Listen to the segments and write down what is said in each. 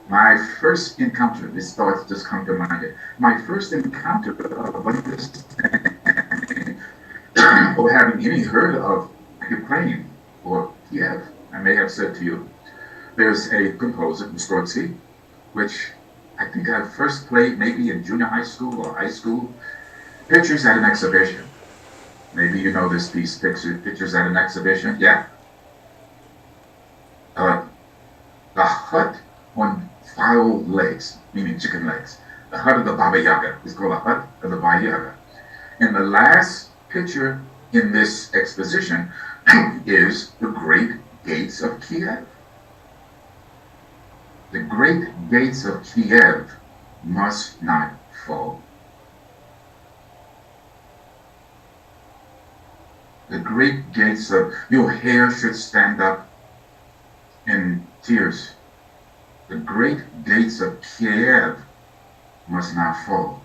My first encounter, these thoughts just come to mind. My first encounter of understanding or having any heard of Ukraine or Kiev, I may have said to you, there's a composer, Dorje, which I think I first played maybe in junior high school or high school. Pictures at an exhibition. Maybe you know this piece, pictures at an exhibition. Yeah. The hut on fowl legs, meaning chicken legs. The hut of the Baba Yaga is called the hut of the Baba Yaga. And the last picture in this exposition is the great gates of Kiev. The great gates of Kiev must not fall. The great gates of, your hair should stand up in tears. The great gates of Kiev must not fall.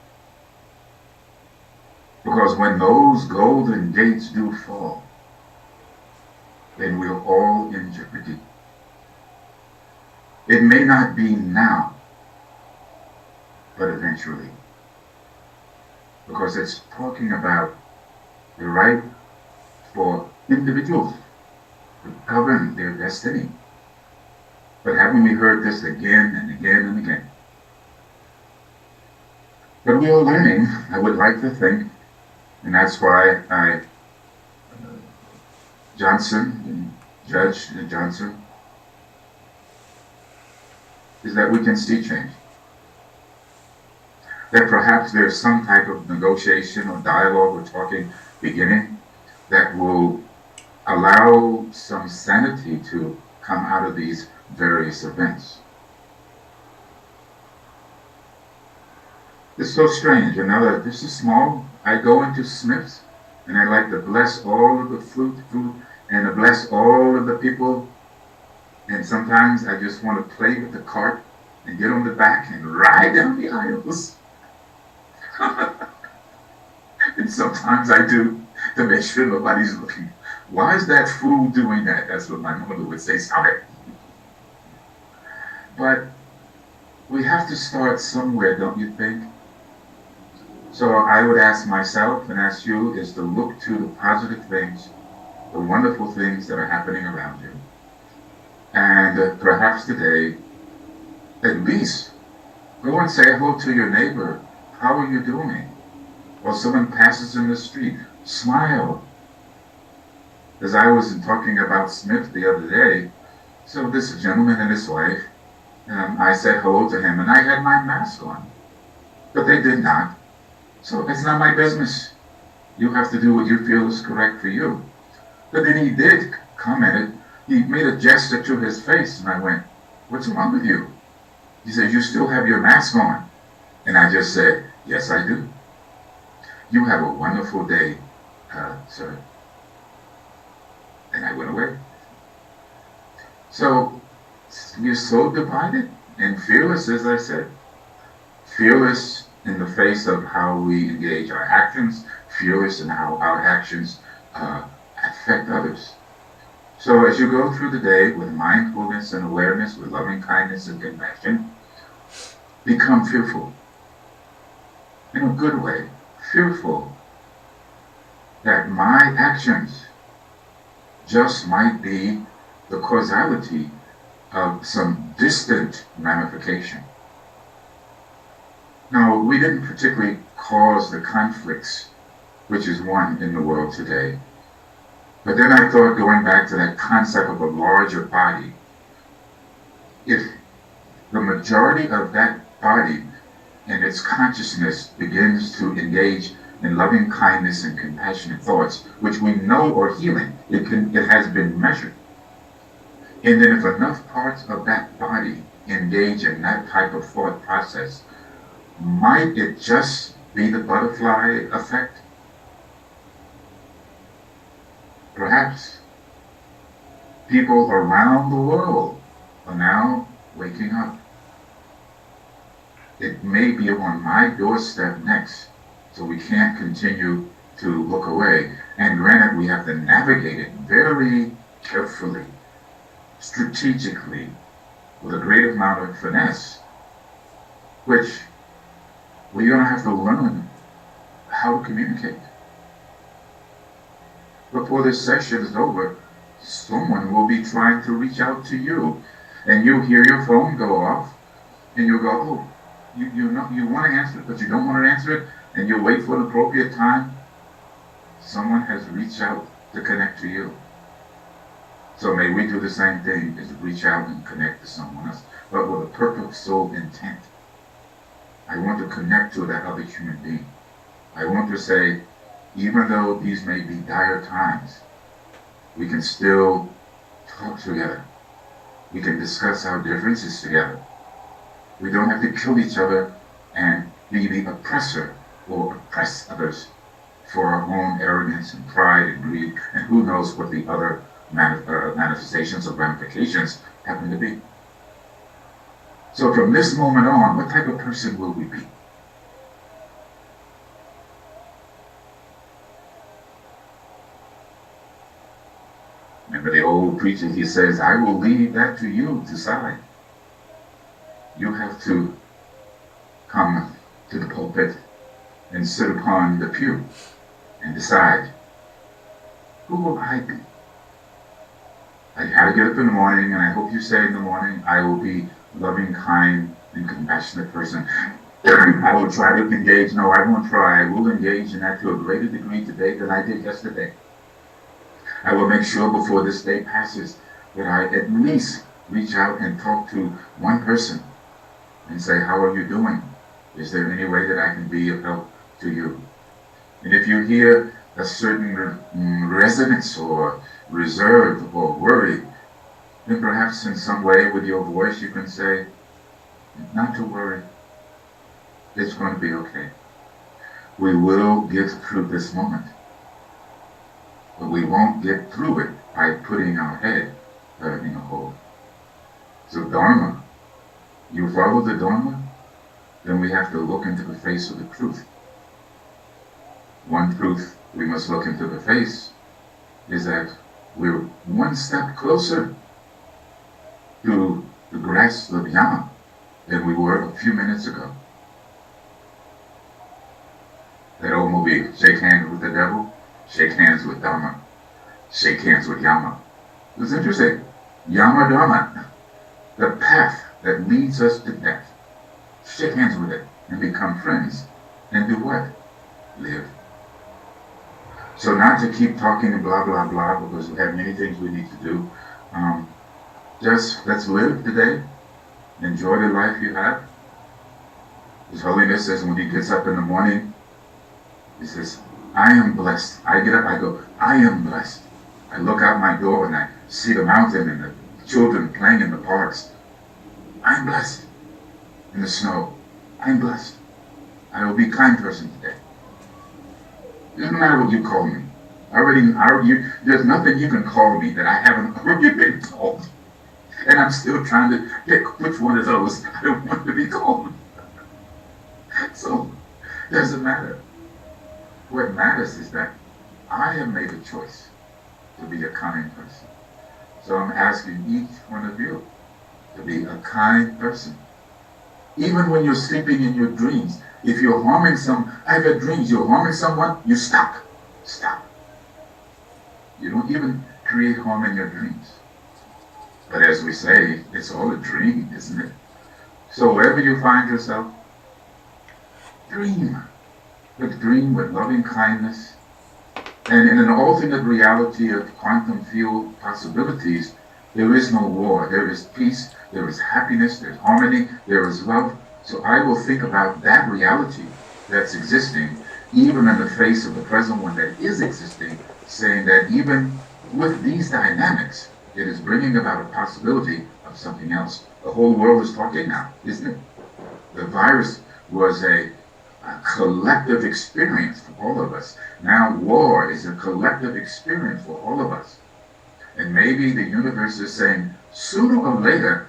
Because when those golden gates do fall, then we're all in jeopardy. It may not be now, but eventually. Because it's talking about the right for individuals to govern their destiny. But haven't we heard this again and again and again? But we are learning, I would like to think, and that's why Judge Gyaltsen, is that we can see change. That perhaps there's some type of negotiation or dialogue or talking beginning that will allow some sanity to come out of these various events. It's so strange. This is small. I go into Smith's and I like to bless all of the fruit, and to bless all of the people. And sometimes I just want to play with the cart and get on the back and ride down the aisles. And sometimes I do, to make sure nobody's looking. Why is that fool doing that? That's what my mother would say, stop it. But we have to start somewhere, don't you think? So I would ask myself and ask you is to look to the positive things, the wonderful things that are happening around you. And perhaps today, at least, go and say hello to your neighbor. How are you doing? Or someone passes in the street, smile. As I was talking about Smith the other day, so this gentleman and his wife, I said hello to him, and I had my mask on. But they did not. So it's not my business. You have to do what you feel is correct for you. But then he did comment. He made a gesture to his face, and I went, what's wrong with you? He said, you still have your mask on. And I just said, yes, I do. You have a wonderful day, sir. And I went away. So we're so divided and fearless, as I said. Fearless in the face of how we engage our actions, fearless in how our actions affect others. So as you go through the day with mindfulness and awareness, with loving kindness and compassion, become fearful. In a good way, fearful that my actions just might be the causality of some distant ramification. Now, we didn't particularly cause the conflicts, which is one in the world today. But then I thought, going back to that concept of a larger body, if the majority of that body and its consciousness begins to engage in loving kindness and compassionate thoughts, which we know are healing, it has been measured. And then if enough parts of that body engage in that type of thought process, might it just be the butterfly effect? Perhaps people around the world are now waking up. It may be on my doorstep next, so we can't continue to look away. And granted, we have to navigate it very carefully, strategically, with a great amount of finesse, which we're going to have to learn how to communicate. Before this session is over, someone will be trying to reach out to you, and you'll hear your phone go off, and you'll go, oh, you want to answer it, but you don't want to answer it, and you'll wait for an appropriate time. Someone has reached out to connect to you. So may we do the same thing, is reach out and connect to someone else, but with a purposeful intent. I want to connect to that other human being. I want to say, even though these may be dire times, we can still talk together. We can discuss our differences together. We don't have to kill each other and be the oppressor or oppress others for our own arrogance and pride and greed, and who knows what the other manifestations or ramifications happen to be. So from this moment on, what type of person will we be? Remember the old preacher, he says, I will leave that to you to decide. You have to come to the pulpit and sit upon the pew and decide, who will I be? I had to get up in the morning, and I hope you say in the morning, I will be loving, kind, and compassionate person. I will try to engage. No, I won't try. I will engage in that to a greater degree today than I did yesterday. I will make sure before this day passes that I at least reach out and talk to one person and say, how are you doing? Is there any way that I can be of help to you? And if you hear a certain resonance or reserve or worry, then perhaps in some way with your voice you can say, not to worry, it's going to be okay. We will get through this moment, but we won't get through it by putting our head in a hole. So Dharma, you follow the Dharma, then we have to look into the face of the truth. One truth we must look into the face is that we're one step closer to the grasp of Yama than we were a few minutes ago. That old movie, Shake Hands with the Devil, Shake Hands with Dharma, Shake Hands with Yama. It was interesting. Yama Dharma, the path that leads us to death. Shake hands with it and become friends. And do what? Live. So not to keep talking and blah, blah, blah, because we have many things we need to do. Just let's live today. Enjoy the life you have. His Holiness says when he gets up in the morning, he says, I am blessed. I get up, I go, I am blessed. I look out my door and I see the mountain and the children playing in the parks. I'm blessed. In the snow, I'm blessed. I will be a kind person today. It doesn't matter what you call me. There's nothing you can call me that I haven't already been called. And I'm still trying to pick which one of those I don't want to be called. So, it doesn't matter. What matters is that I have made a choice to be a kind person. So I'm asking each one of you to be a kind person. Even when you're sleeping in your dreams, if you're harming I've had dreams, you're harming someone, you stop. Stop. You don't even create harm in your dreams. But as we say, it's all a dream, isn't it? So wherever you find yourself, dream. But dream with loving kindness. And in an alternate reality of quantum field possibilities, there is no war. There is peace. There is happiness. There's harmony. There is love. So I will think about that reality that's existing, even in the face of the present one that is existing, saying that even with these dynamics, it is bringing about a possibility of something else. The whole world is talking now, isn't it? The virus was a collective experience for all of us. Now war is a collective experience for all of us. And maybe the universe is saying, sooner or later,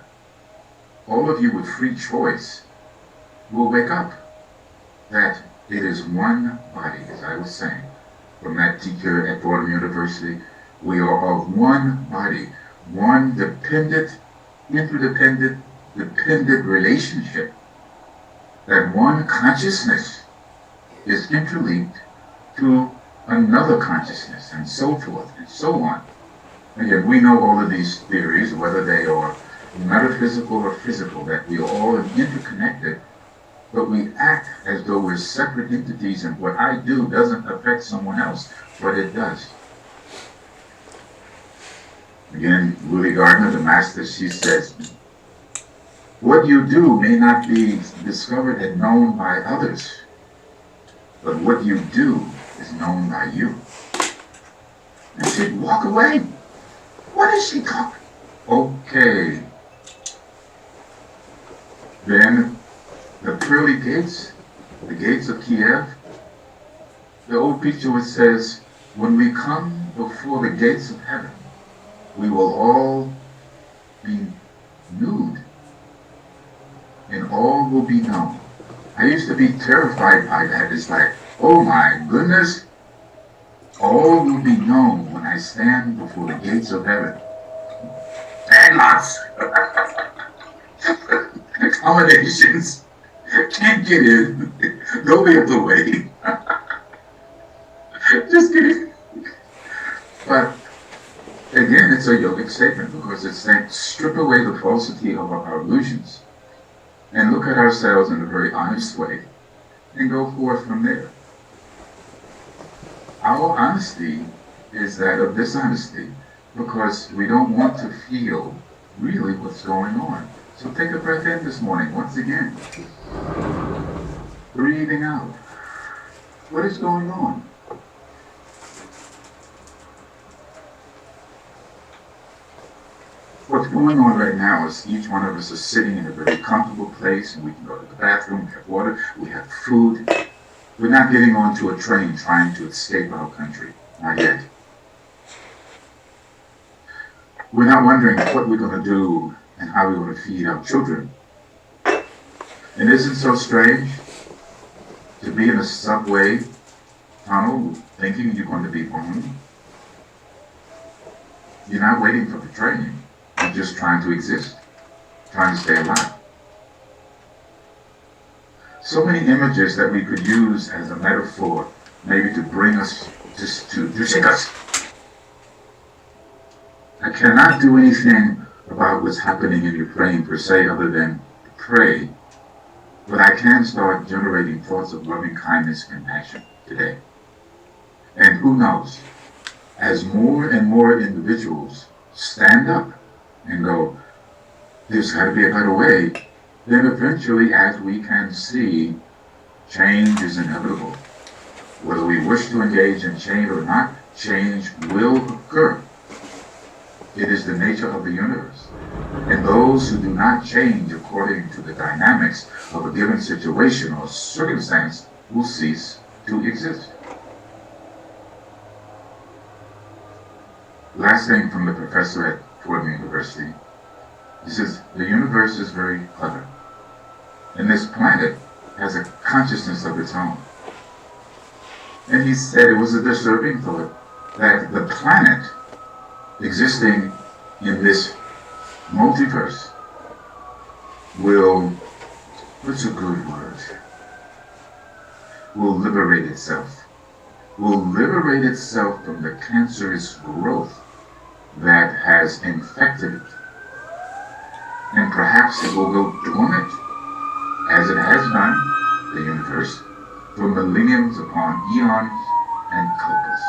all of you with free choice will wake up that it is one body, as I was saying, from that teacher at Fordham University. We are of one body, one dependent interdependent, dependent relationship, that one consciousness is interlinked to another consciousness, and so forth, and so on. Again, we know all of these theories, whether they are metaphysical or physical, that we are all interconnected, but we act as though we're separate entities, and what I do doesn't affect someone else, but it does. Again, Willie Gardner, the master, she says, what you do may not be discovered and known by others, but what you do is known by you. And she'd walk away. What is she talking? Okay. Then the pearly gates, the gates of Kiev, the old preacher says, when we come before the gates of heaven, we will all be nude, and all will be known. I used to be terrified by that. It's like, oh my goodness, all will be known when I stand before the gates of heaven. And lots. Accommodations. Can't get in. Go the other way. Just kidding. But again, it's a yogic statement because it's saying strip away the falsity of our illusions and look at ourselves in a very honest way and go forth from there. Our honesty is that of dishonesty because we don't want to feel really what's going on. So take a breath in this morning once again. Breathing out. What is going on? What's going on right now is each one of us is sitting in a very comfortable place, and we can go to the bathroom, we have water, we have food. We're not getting onto a train trying to escape our country. Not yet. We're not wondering what we're going to do and how we're going to feed our children. And isn't it so strange to be in a subway tunnel thinking you're going to be home? You're not waiting for the train. You're just trying to exist, trying to stay alive. So many images that we could use as a metaphor, maybe to bring us, to shake us. I cannot do anything about what's happening in Ukraine per se other than pray, but I can start generating thoughts of loving kindness and compassion today. And who knows, as more and more individuals stand up and go, there's got to be a better way, then eventually, as we can see, change is inevitable. Whether we wish to engage in change or not, change will occur. It is the nature of the universe. And those who do not change according to the dynamics of a given situation or circumstance will cease to exist. Last thing from the professor at Fordham University. He says, the universe is very clever. And this planet has a consciousness of its own. And he said it was a disturbing thought that the planet existing in this multiverse will, what's a good word? Will liberate itself. Will liberate itself from the cancerous growth that has infected it. And perhaps it will go dormant, as it has done, the universe, for millenniums upon eons and kalpas.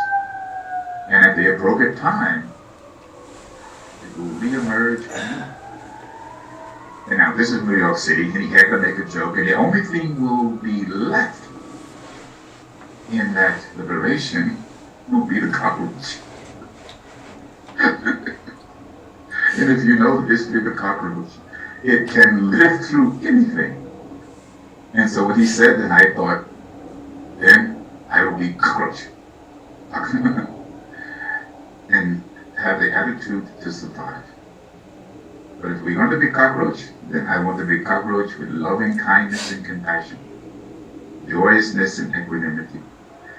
And at the appropriate time, it will reemerge anew. And now this is New York City, and he had to make a joke, and the only thing will be left in that liberation will be the cockroach. And if you know the history of the cockroach, it can live through anything. And so when he said that, I thought, then I will be cockroach. And have the attitude to survive. But if we're going to be cockroach, then I want to be cockroach with loving kindness and compassion, joyousness and equanimity.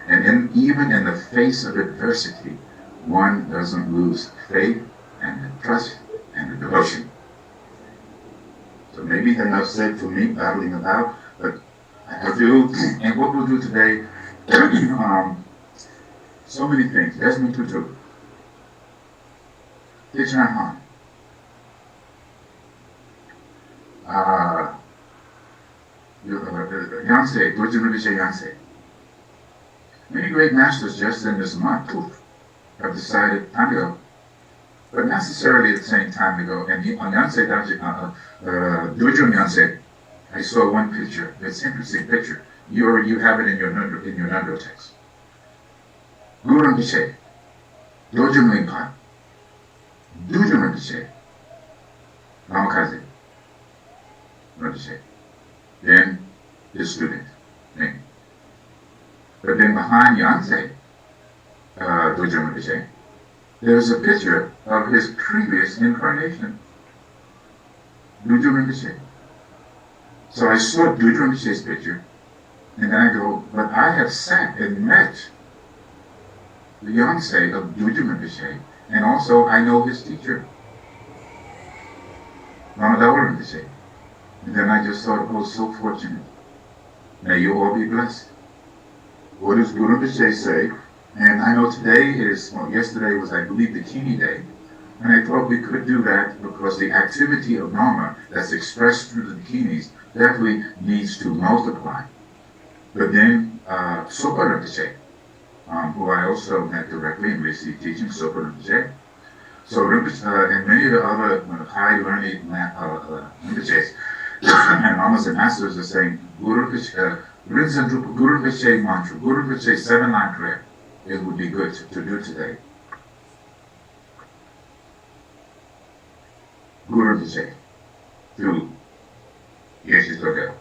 And even in the face of adversity, one doesn't lose faith and the trust and the devotion. So maybe enough said for me battling about, but I do, and what we'll do today, so many things. Desmond Tutu, Thich Han, Yonsei, Dorje Rinpoche Yonsei. Many great masters just in this month, poof, have decided time to go, but not necessarily at the same time to go. And on Yonsei, Dorje Yonsei, I saw one picture. It's an interesting picture. You have it in your Nando text. Guru Rinpoche, Dorje Rinpoche, Dorje Rinpoche, Lama Rinpoche, then his student, me. But then behind Yonsei, Dorje Rinpoche, there's a picture of his previous incarnation, Dorje Rinpoche. So I saw Dorje Rinpoche's picture, and then I go, but I have sat and met the Yonsei of Dorje Rinpoche, and also I know his teacher, Lama Rinpoche. And then I just thought, oh, so fortunate. May you all be blessed. What does Guru Rinpoche say? And I know today is, well, yesterday was, I believe, the Kini Day. And I thought we could do that because the activity of Dharma that's expressed through the Kinis definitely needs to multiply. But then, Sopa Rinpoche, who I also met directly and received teaching, Sopa Rinpoche. So Rinpoche, and many of the other high learning Rinpoches, and Lamas and Masters are saying, Guru Rinpoche, Guru Rinpoche mantra, Guru Rinpoche 7-line prayer. It would be good to do today. Guru Rinpoche, through Yeshe Togel.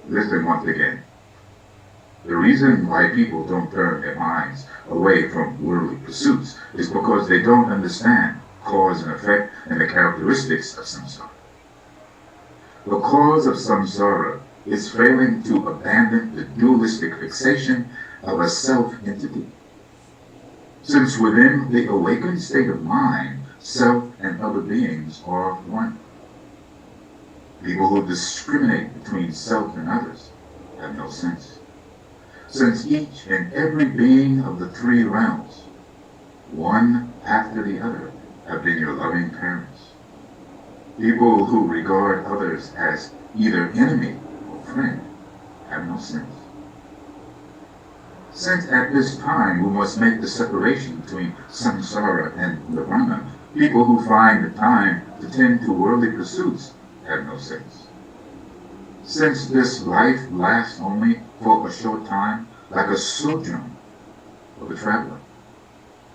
Listen once again. The reason why people don't turn their minds away from worldly pursuits is because they don't understand cause and effect and the characteristics of samsara. The cause of samsara is failing to abandon the dualistic fixation of a self-entity. Since within the awakened state of mind, self and other beings are one. People who discriminate between self and others have no sense. Since each and every being of the three realms, one after the other, have been your loving parents. People who regard others as either enemy or friend have no sense. Since at this time we must make the separation between samsara and nirvana, people who find the time to tend to worldly pursuits have no sense. Since this life lasts only for a short time, like a sojourn of a traveler,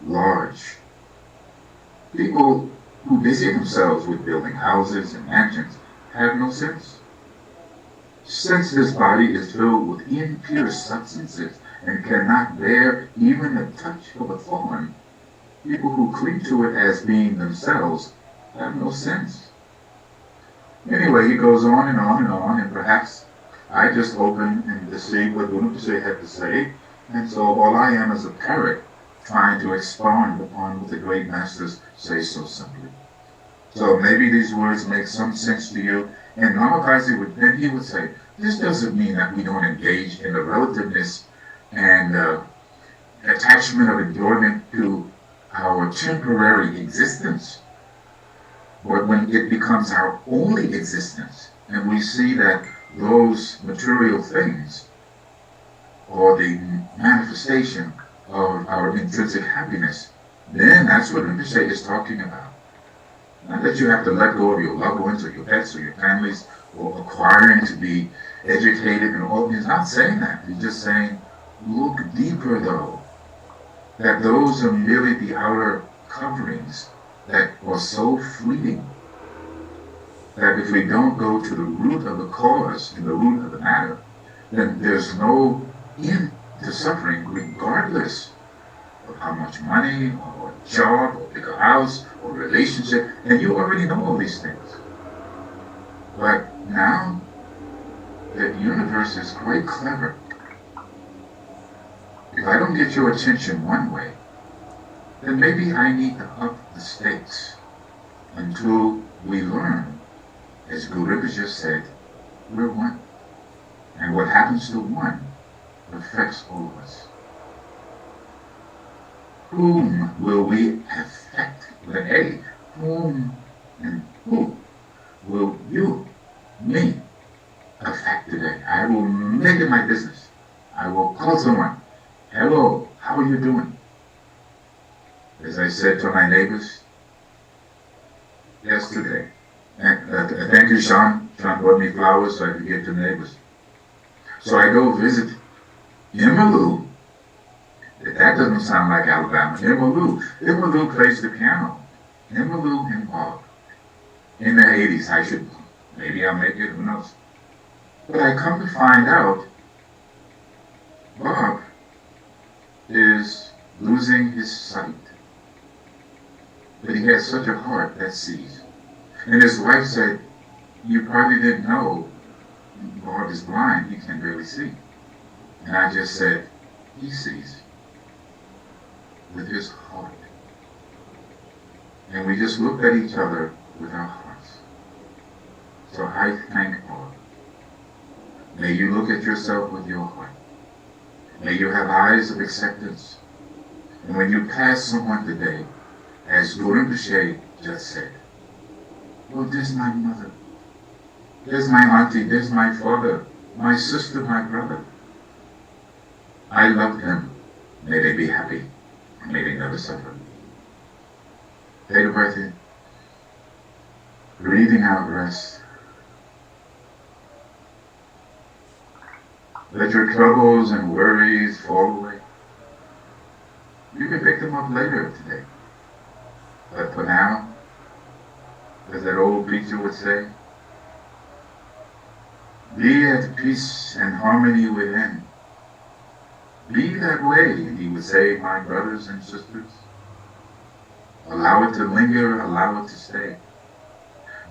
large, people who busy themselves with building houses and mansions have no sense. Since this body is filled with impure substances and cannot bear even a touch of a thorn, people who cling to it as being themselves have no sense. Anyway, he goes on and on and on, and perhaps I just open and to see what Rinpoche had to say, and so all I am is a parrot trying to expound upon what the great masters say so simply. So maybe these words make some sense to you, and Namakazi would then he would say, this doesn't mean that we don't engage in the relativeness and attachment of enjoyment to our temporary existence. But when it becomes our only existence, and we see that those material things are the manifestation of our intrinsic happiness, then that's what Rinpoche is talking about. Not that you have to let go of your loved ones or your pets or your families or acquiring to be educated and all. He's not saying that. He's just saying, look deeper though. That those are merely the outer coverings that are so fleeting that if we don't go to the root of the cause and the root of the matter, then there's no end to suffering regardless of how much money or job or bigger house or relationship, and you already know all these things. But now the universe is quite clever. If I don't get your attention one way, then maybe I need to up the stakes until we learn As Guru Rinpoche said, we're one. And what happens to one affects all of us. Whom will we affect? With an A. Whom and who will you, me, affect today? I will make it my business. I will call someone. Hello, how are you doing? As I said to my neighbors yesterday, and thank you, Sean. Sean brought me flowers so I could give to neighbors. So I go visit Imalu. That doesn't sound like Alabama. Imalu. Imalu plays the piano. Imalu and Bob. In the 80s, maybe I'll make it, who knows. But I come to find out, Bob is losing his sight. But he has such a heart that sees. And his wife said, you probably didn't know Bob is blind, he can barely see. And I just said, he sees with his heart. And we just looked at each other with our hearts. So I thank Bob. May you look at yourself with your heart. May you have eyes of acceptance. And when you pass someone today, as Guru Rinpoche just said, well, there's my mother, there's my auntie, there's my father, my sister, my brother. I love them. May they be happy. May they never suffer. Take a breath in. Breathing out, rest. Let your troubles and worries fall away. You can pick them up later today. But for now, as that old preacher would say, be at peace and harmony within. Be that way, he would say, my brothers and sisters. Allow it to linger, allow it to stay.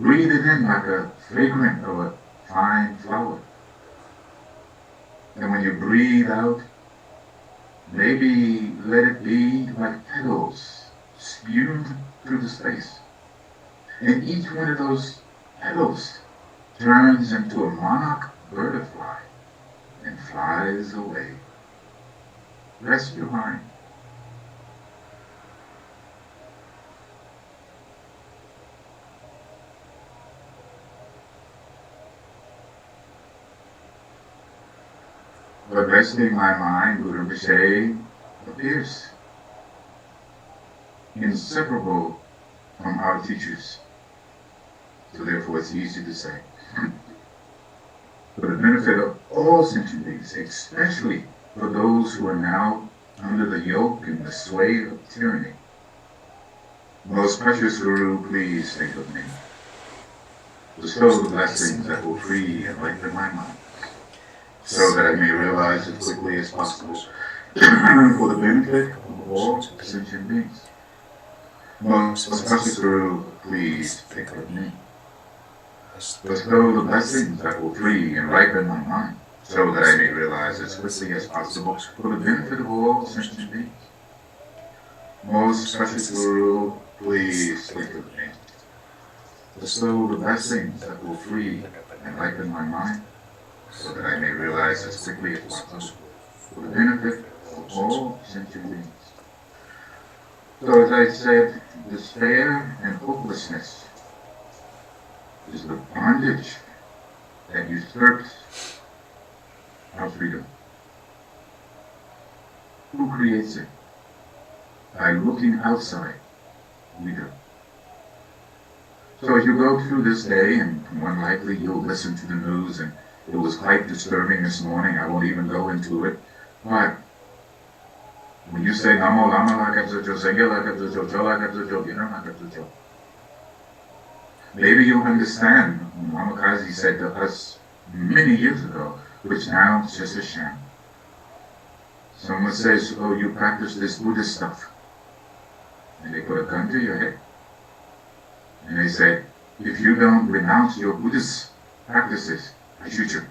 Breathe it in like a fragrant or a fine flower. And when you breathe out, maybe let it be like petals spewed through the space. And each one of those petals turns into a monarch butterfly and flies away. Rest your mind. But resting my mind, Guru Rinpoche appears inseparable from our teachers. So therefore it's easy to say. For the benefit of all sentient beings, especially for those who are now under the yoke and the sway of tyranny. Most precious Guru, please think of me. Bestow the blessings that will free and lighten my mind, so that I may realize as quickly as possible for the benefit of all sentient beings. Most precious Guru, please think of me. Bestow the blessings that will free and ripen my mind, so that I may realize as quickly as possible for the benefit of all sentient beings. Most precious Guru, please think of me. Bestow the blessings that will free and ripen my mind, so that I may realize as quickly as possible for the benefit of all sentient beings. So as I said, despair and hopelessness is the bondage that usurps our freedom. Who creates it? By looking outside, we do. So as you go through this day, and more likely you'll listen to the news, and it was quite disturbing this morning, I won't even go into it, but when you say Namo Lama Lakabzucho, Sengye Lakabzucho, Cho Lakabzucho, Yinam Lakabzucho, maybe you'll understand what Mama Kazi said to us many years ago, which now is just a sham. Someone says, oh, you practice this Buddhist stuff. And they put a gun to your head. And they say, if you don't renounce your Buddhist practices, I shoot you.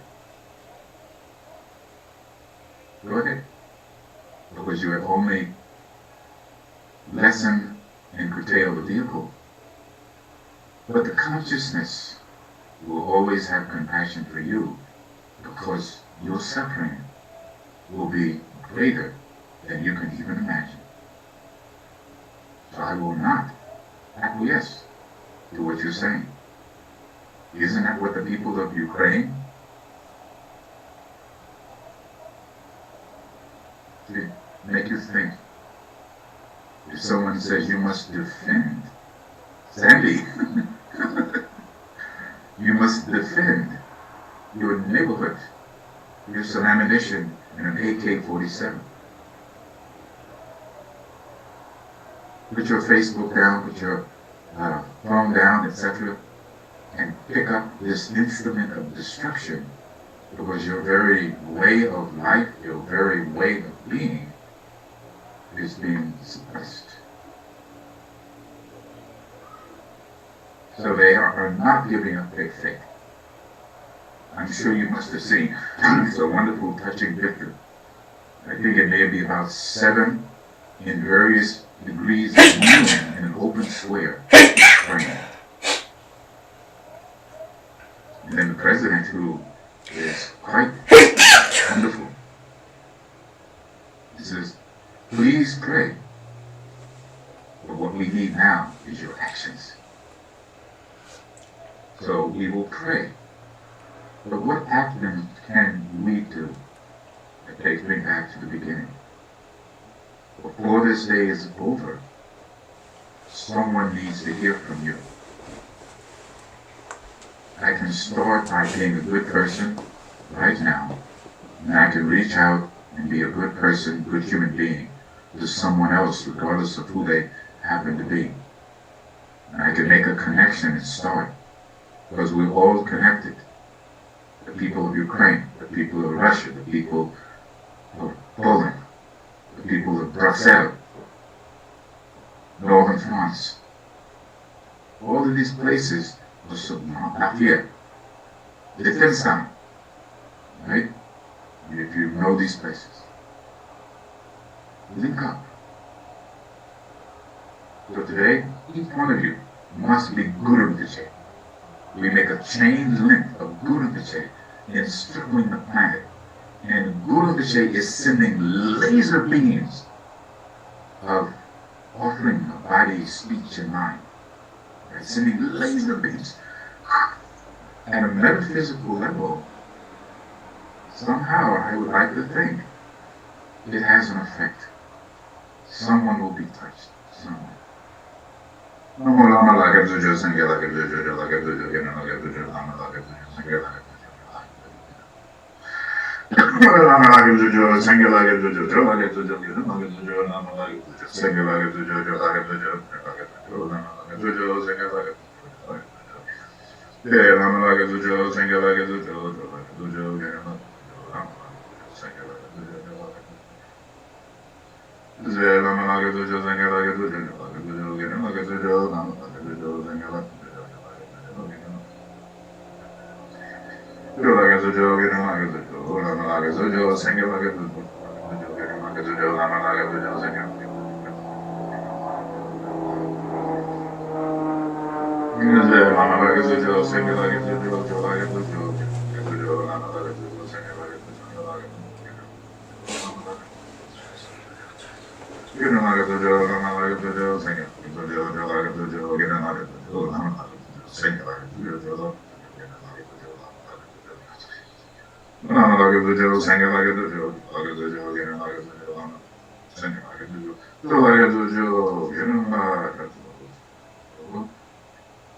Go ahead. Because you have only lessened and curtailed the vehicle. But the consciousness always have compassion for you, because your suffering will be greater than you can even imagine. So I will not acquiesce to what you're saying. Isn't that what the people of Ukraine should make you think? If someone says you must defend, Sandy, you must defend your neighborhood, your some ammunition and an AK-47. Put your Facebook down, put your phone down, etc., and pick up this instrument of destruction, because your very way of life, your very way of being is being suppressed. So they are not giving up their faith. I'm sure you must have seen it's a wonderful, touching picture. I think it may be about 7 in various degrees of kneeling in an open square, praying. And then the president, who is quite wonderful, he says, please pray, but what we need now is your actions. So we will pray. But what actions can we do? That takes me back to the beginning. Before this day is over, someone needs to hear from you. I can start by being a good person right now, and I can reach out and be a good person, good human being to someone else, regardless of who they happen to be. And I can make a connection and start, because we're all connected. The people of Ukraine, the people of Russia, the people of Poland, the people of Brussels, Northern France. All of these places are Lafayette, Liechtenstein, right? If you know these places, link up. So today, each one of you must be Guru Rinpoche. We make a chain link of Guru Rinpoche encircling the planet. And Guru Rinpoche is sending laser beams of offering of body, speech, and mind. Right? Sending laser beams. At a metaphysical level, somehow I would like to think it has an effect. Someone will be touched. Someone. Namo Lama Laka Puja Sangha Laka Puja Laka Puja Gena Laka Puja Lama Laka Puja Sangha Laka Puja Lama Laka Puja Sangha Laka Puja Laka Puja Gena Laka Puja Lama Laka Puja Sangha Laka Puja Laka Puja Laka Puja Lama Laka Puja Sangha Laka Puja Yeah Lama Laka Puja Sangha Laka Puja Laka Puja Gena Laka Puja Lama Laka Sangha Laka Puja Lama Laka Puja Sangha Laka Puja Laka Puja Gena Laka Puja Lama Laka Puja Sangha Laka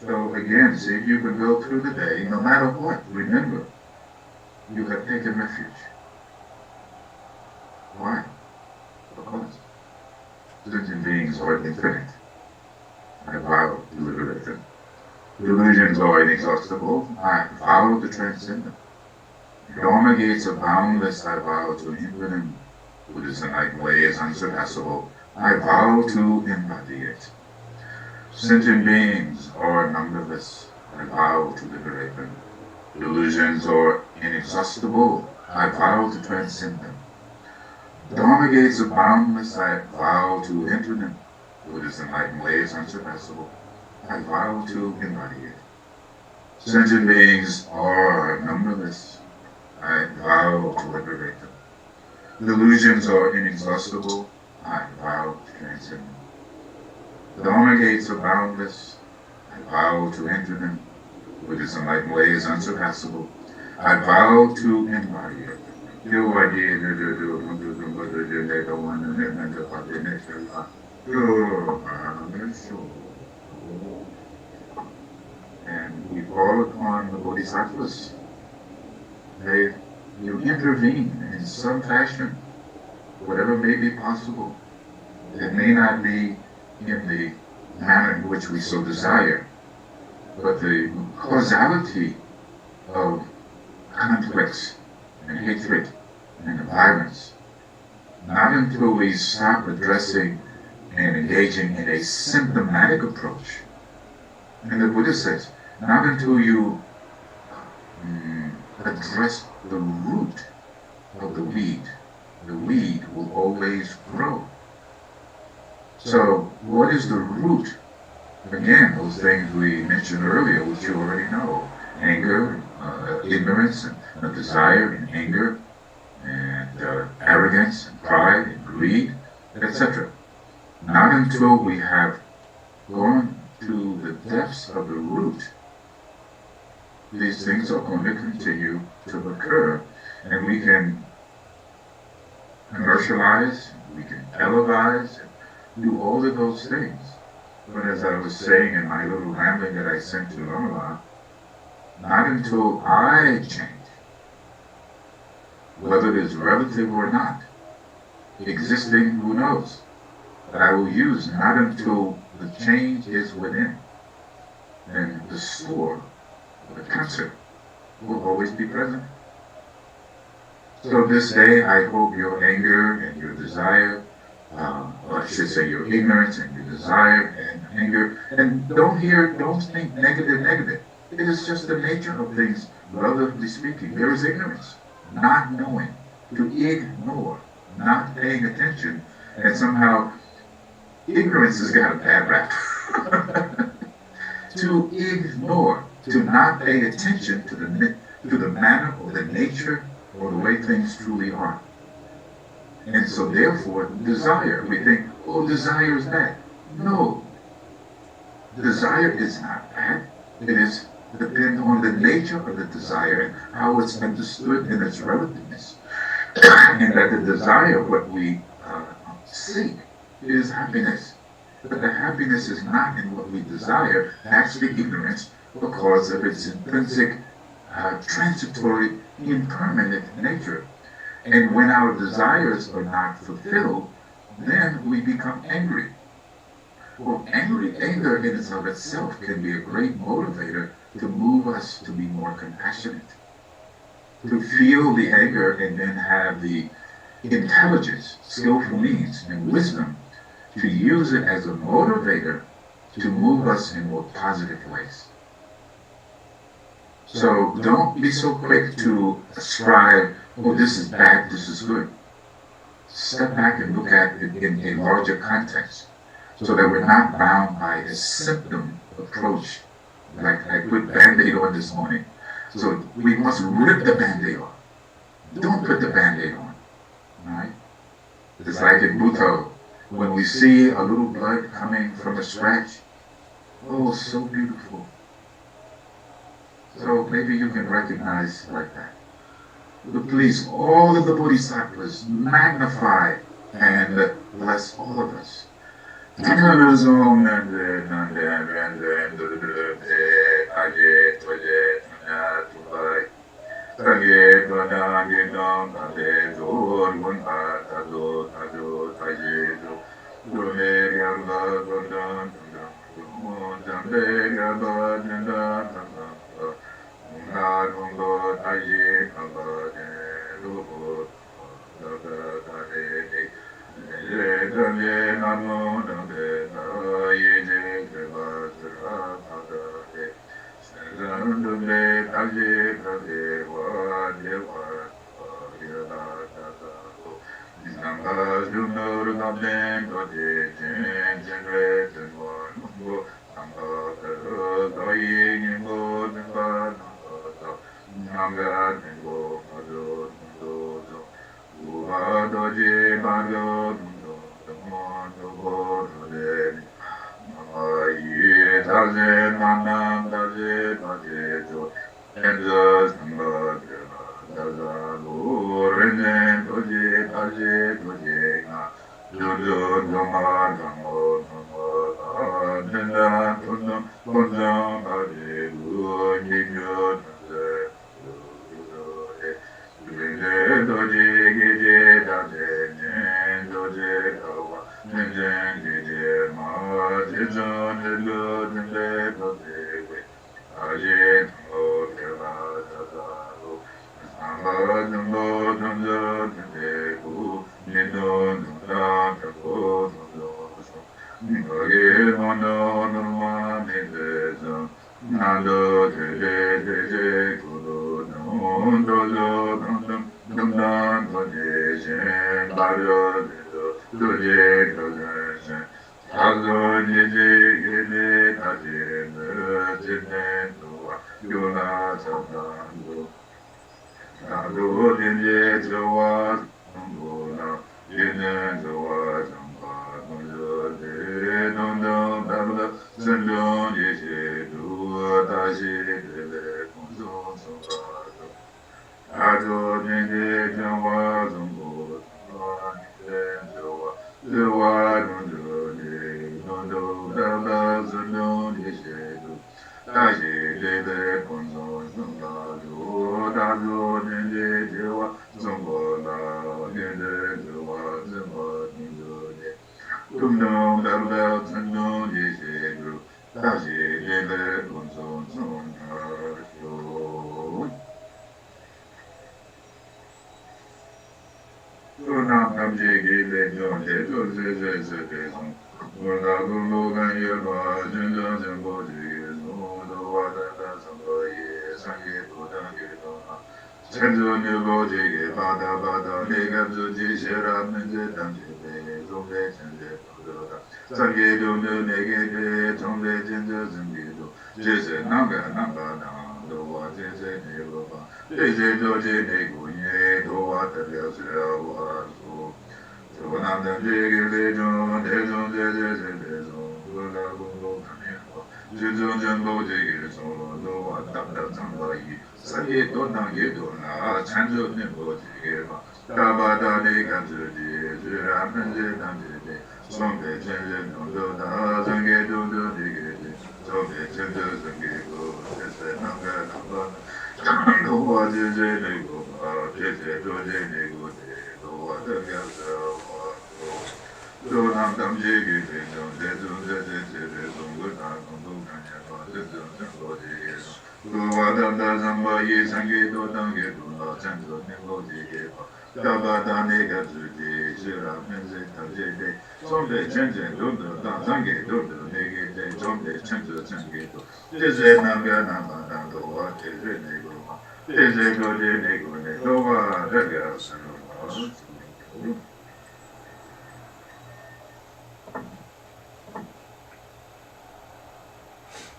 So again, see if you can go through the day, no matter what, remember, you have taken refuge. Why? Because sentient beings are infinite. I vow to liberate them. Delusions are inexhaustible. I vow to transcend them. Dharma gates are boundless. I vow to enter them. Buddhism like way is unsurpassable. I vow to embody it. Sentient beings are numberless. I vow to liberate them. Delusions are inexhaustible. I vow to transcend them. Dharma gates are boundless. I vow to enter them. Buddhism like way is unsurpassable. I vow to embody it. Sentient beings are numberless. I vow to liberate them. Delusions are inexhaustible. I vow to transcend them. The Dharma gates are boundless. I vow to enter them. Buddhist enlightened way is unsurpassable. I vow to embody it. And we call upon the Bodhisattvas. You intervene in some fashion, whatever may be possible. It may not be in the manner in which we so desire, but the causality of conflicts and hatred and violence, not until we stop addressing and engaging in a symptomatic approach. And the Buddha says, not until you address the root of the weed will always grow. So what is the root? Again, those things we mentioned earlier, which you already know. Anger, ignorance, and desire, and anger, and arrogance, and pride, and greed, etc. Not until we have gone to the depths of the root, these things are going to continue to occur, and we can commercialize, we can televise, do all of those things. But as I was saying in my little rambling that I sent to Lama, not until I change, whether it is relative or not, existing, who knows, that I will use not until the change is within, and the store, the cancer, will always be present. So this day, I hope your anger and your desire, or I should say your ignorance and your desire and anger, and don't think negative. It is just the nature of things, relatively speaking. There is ignorance, not knowing, to ignore, not paying attention, and somehow ignorance has got a bad rap. To ignore, to not pay attention to the manner or the nature or the way things truly are. And so therefore, desire, we think, oh, desire is bad. No. Desire is not bad. It is depend on the nature of the desire and how it's understood in its relativeness. And that the desire, what we seek, is happiness. But the happiness is not in what we desire. That's the ignorance because of its intrinsic, transitory, impermanent nature. And when our desires are not fulfilled, then we become angry. Well, anger in and of itself can be a great motivator to move us to be more compassionate, to feel the anger and then have the intelligence, skillful means, and wisdom to use it as a motivator to move us in more positive ways. So don't be so quick to ascribe, oh, this is bad, this is good. Step back and look at it in a larger context so that we're not bound by a symptom approach, like I put Band-Aid on this morning. So we must rip the Band-Aid off. Don't put the Band-Aid on, right? It's like in Buddha, when we see a little blood coming from a scratch, oh, so beautiful. So maybe you can recognize like that. But please, all of the Bodhisattvas magnify and bless all of us.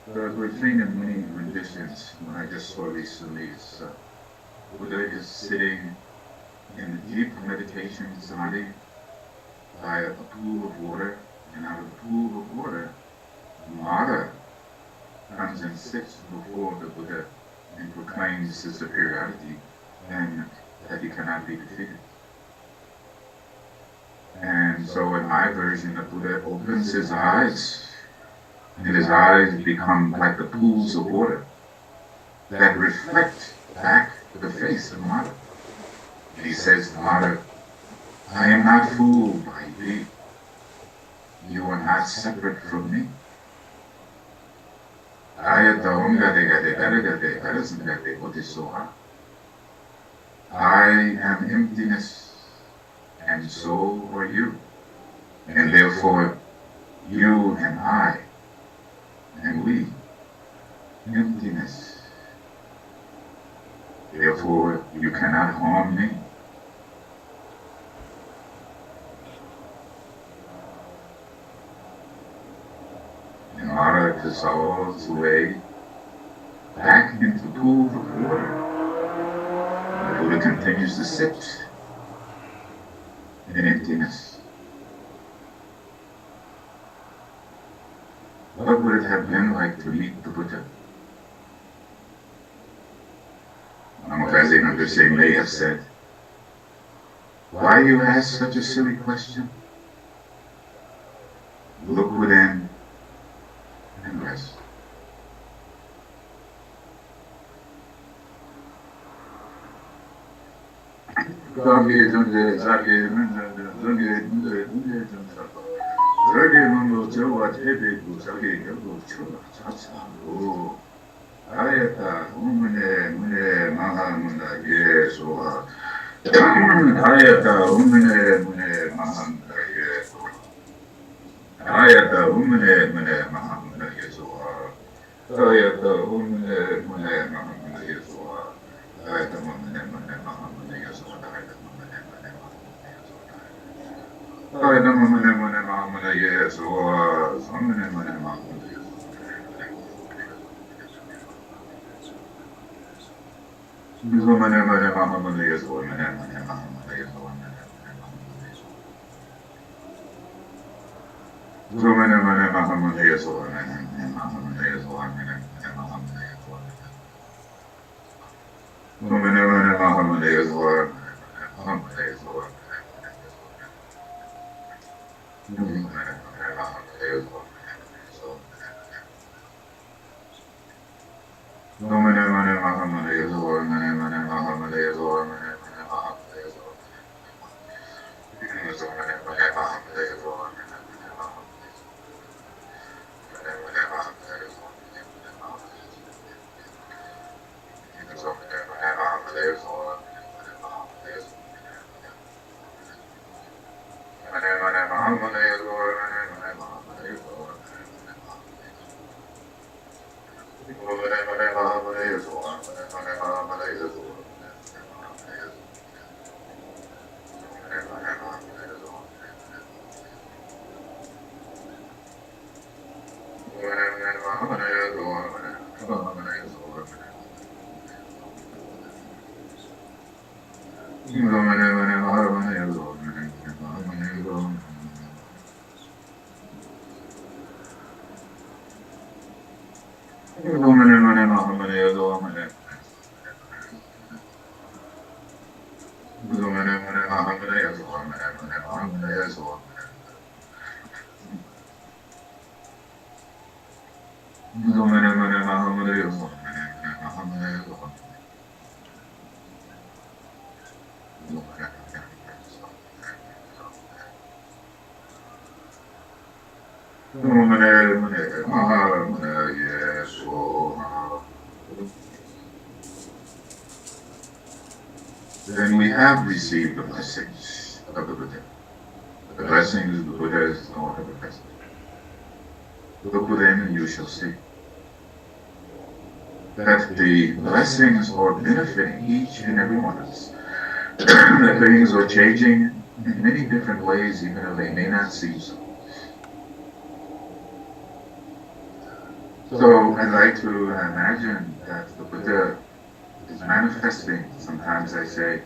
But we've seen in many renditions, when I just saw recently, Buddha is sitting in deep meditation samadhi by a pool of water, and out of the pool of water, Mara comes and sits before the Buddha and proclaims his superiority and that he cannot be defeated. And so in my version, the Buddha opens his eyes, and his eyes become like the pools of water that reflect back the face of Mara. And he says to Mara, I am not fooled by thee. You are not separate from me. I am emptiness, and so are you. And therefore, you and I, and we, emptiness. Therefore, you cannot harm me. And Mara dissolves away back into pools of water. The Buddha continues to sit in emptiness. What would it have been like to meet the Buddha? President Rinpoche may have said, "Why you ask such a silly question? Look within and rest." Ayata umne mune mahamuna Yesua. Ayata umne mune mahamuna Yesua. Ayata umne mune mahamuna Yesua. Ayata umne mune mahamuna Yesua. Ayata umne mune mahamuna Yesua. Ayata umne mune mahamuna Yesua. Umne mune mahamuna Yesua. Mane mane mahamuna Yesua. Mane mane mahamuna Yesua. Mane mane mahamuna Yesua. Mane mahamuna Yesua. Mane mahamuna Yesua. Mane mane mahamuna Yesua. Mahamuna Yesua. Mane mane mahamuna Yesua. Mane mane mahamuna Yesua. Mane mane mahamuna Yesua. Mane mane mahamuna Yesua. Mane mane mahamuna Yesua. Then we have received the blessings of the Buddha. The blessings of the Buddha is Lord of the present. Look within and you shall see that the blessings are benefiting each and every one of us. That things are changing in many different ways, even though they may not seem so. So I'd like to imagine that the Buddha is manifesting. Sometimes I say,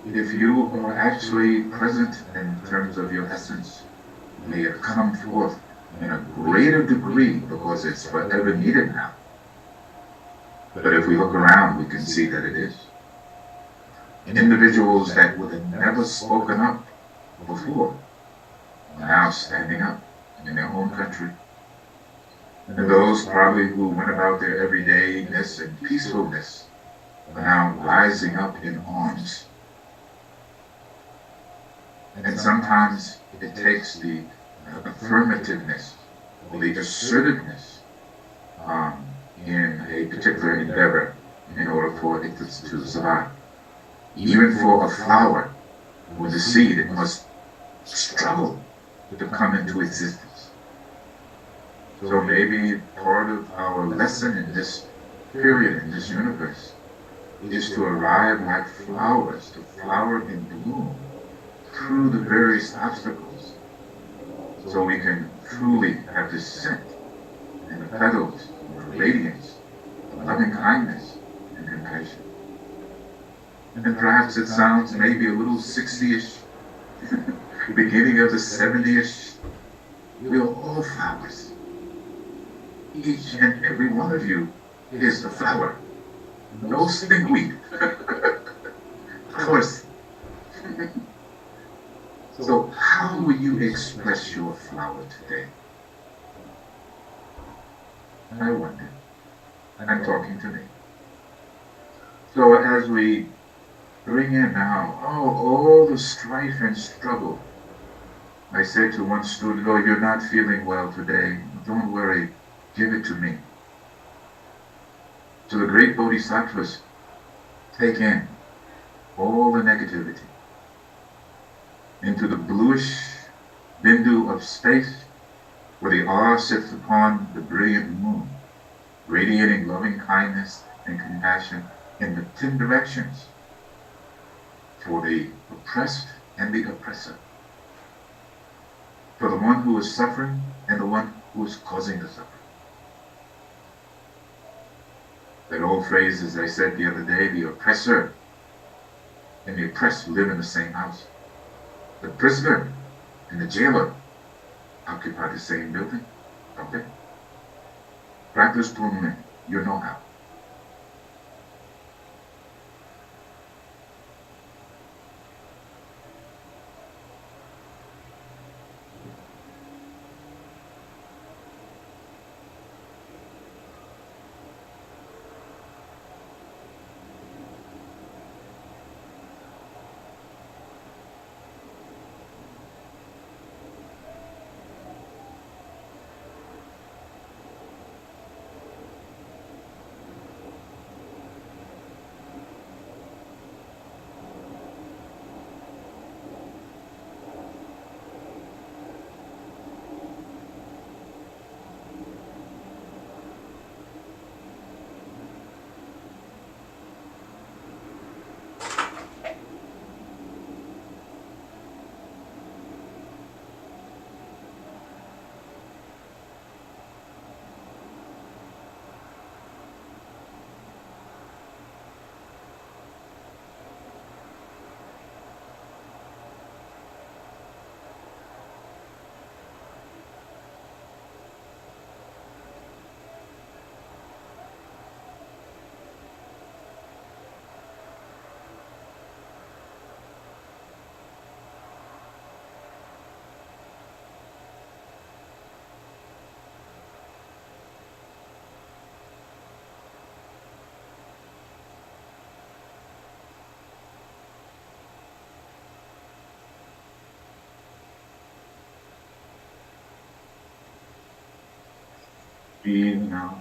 if you are actually present in terms of your essence, may it come forth in a greater degree because it's forever needed now. But if we look around, we can see that it is. Individuals that would have never spoken up before are now standing up in their own country. And those probably who went about their everydayness and peacefulness are now rising up in arms. And sometimes it takes the affirmativeness or the assertiveness in a particular endeavor in order for it to survive. Even for a flower, with a seed, it must struggle to come into existence. So maybe part of our lesson in this period, in this universe, is to arrive like flowers, to flower and bloom through the various obstacles, so we can truly have descent and the petals were radiance of loving kindness and compassion. And perhaps it sounds maybe a little 60-ish, beginning of the 70-ish. We are all flowers. Each and every one of you is a flower. No stingweed. Of course. So how will you express your flower today? I wonder. I'm talking to me. So as we bring in now, all the strife and struggle. I said to one student, oh, you're not feeling well today. Don't worry, give it to me. So the great bodhisattvas take in all the negativity into the bluish bindu of space where the R sits upon the brilliant moon, radiating loving kindness and compassion in the 10 directions for the oppressed and the oppressor, for the one who is suffering and the one who is causing the suffering. That old phrase, as I said the other day, the oppressor and the oppressed live in the same house. The prisoner and the jailer occupy the same building, don't they? Practice tournament, you know how.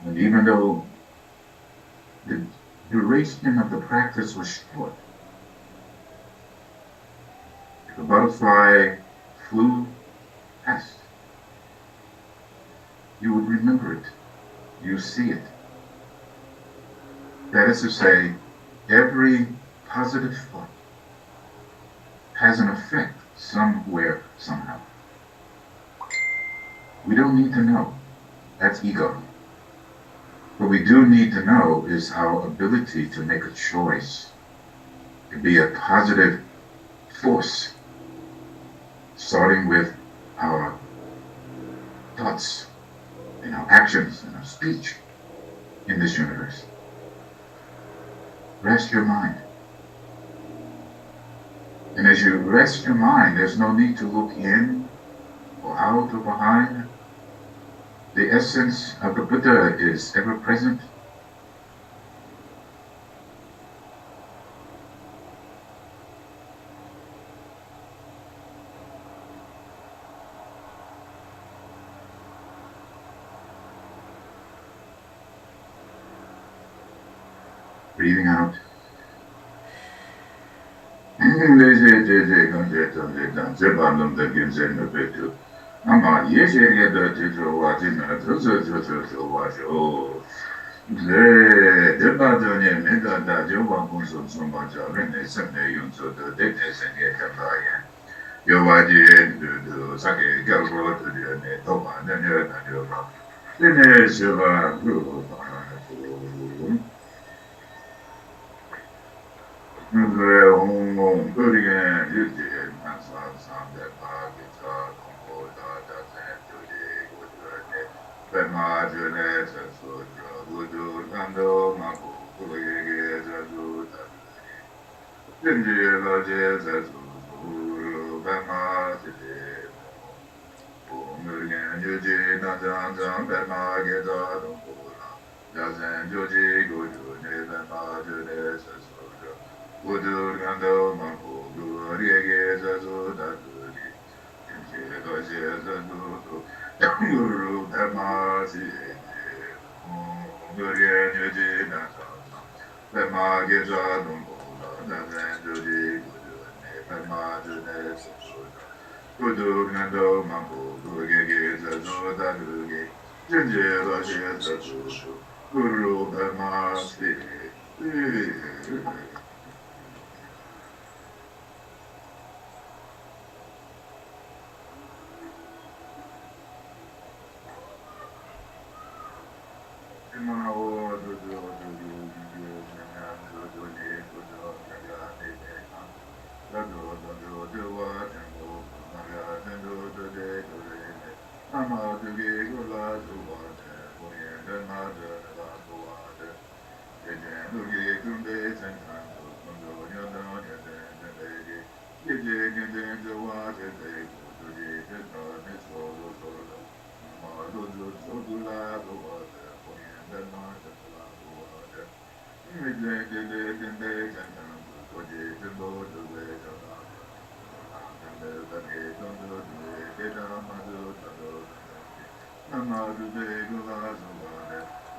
And even though the duration of the practice was short, if a butterfly flew past, you would remember it, you see it. That is to say, every positive thought has an effect somewhere, somehow. We don't need to know. That's ego. What we do need to know is our ability to make a choice, to be a positive force, starting with our thoughts and our actions and our speech in this universe. Rest your mind. And as you rest your mind, there's no need to look in or out or behind. The essence of the Buddha is ever present. Breathing out. 아마 예제에도 들어와지면 들어와죠. 네, 대바전에 내가 다 저와 무슨 좀 맞아. 근데 선내 용서도 대대생에 가봐야. 요와지 그 사게 결과들이 또 많은 일 다녀봐. Dineshava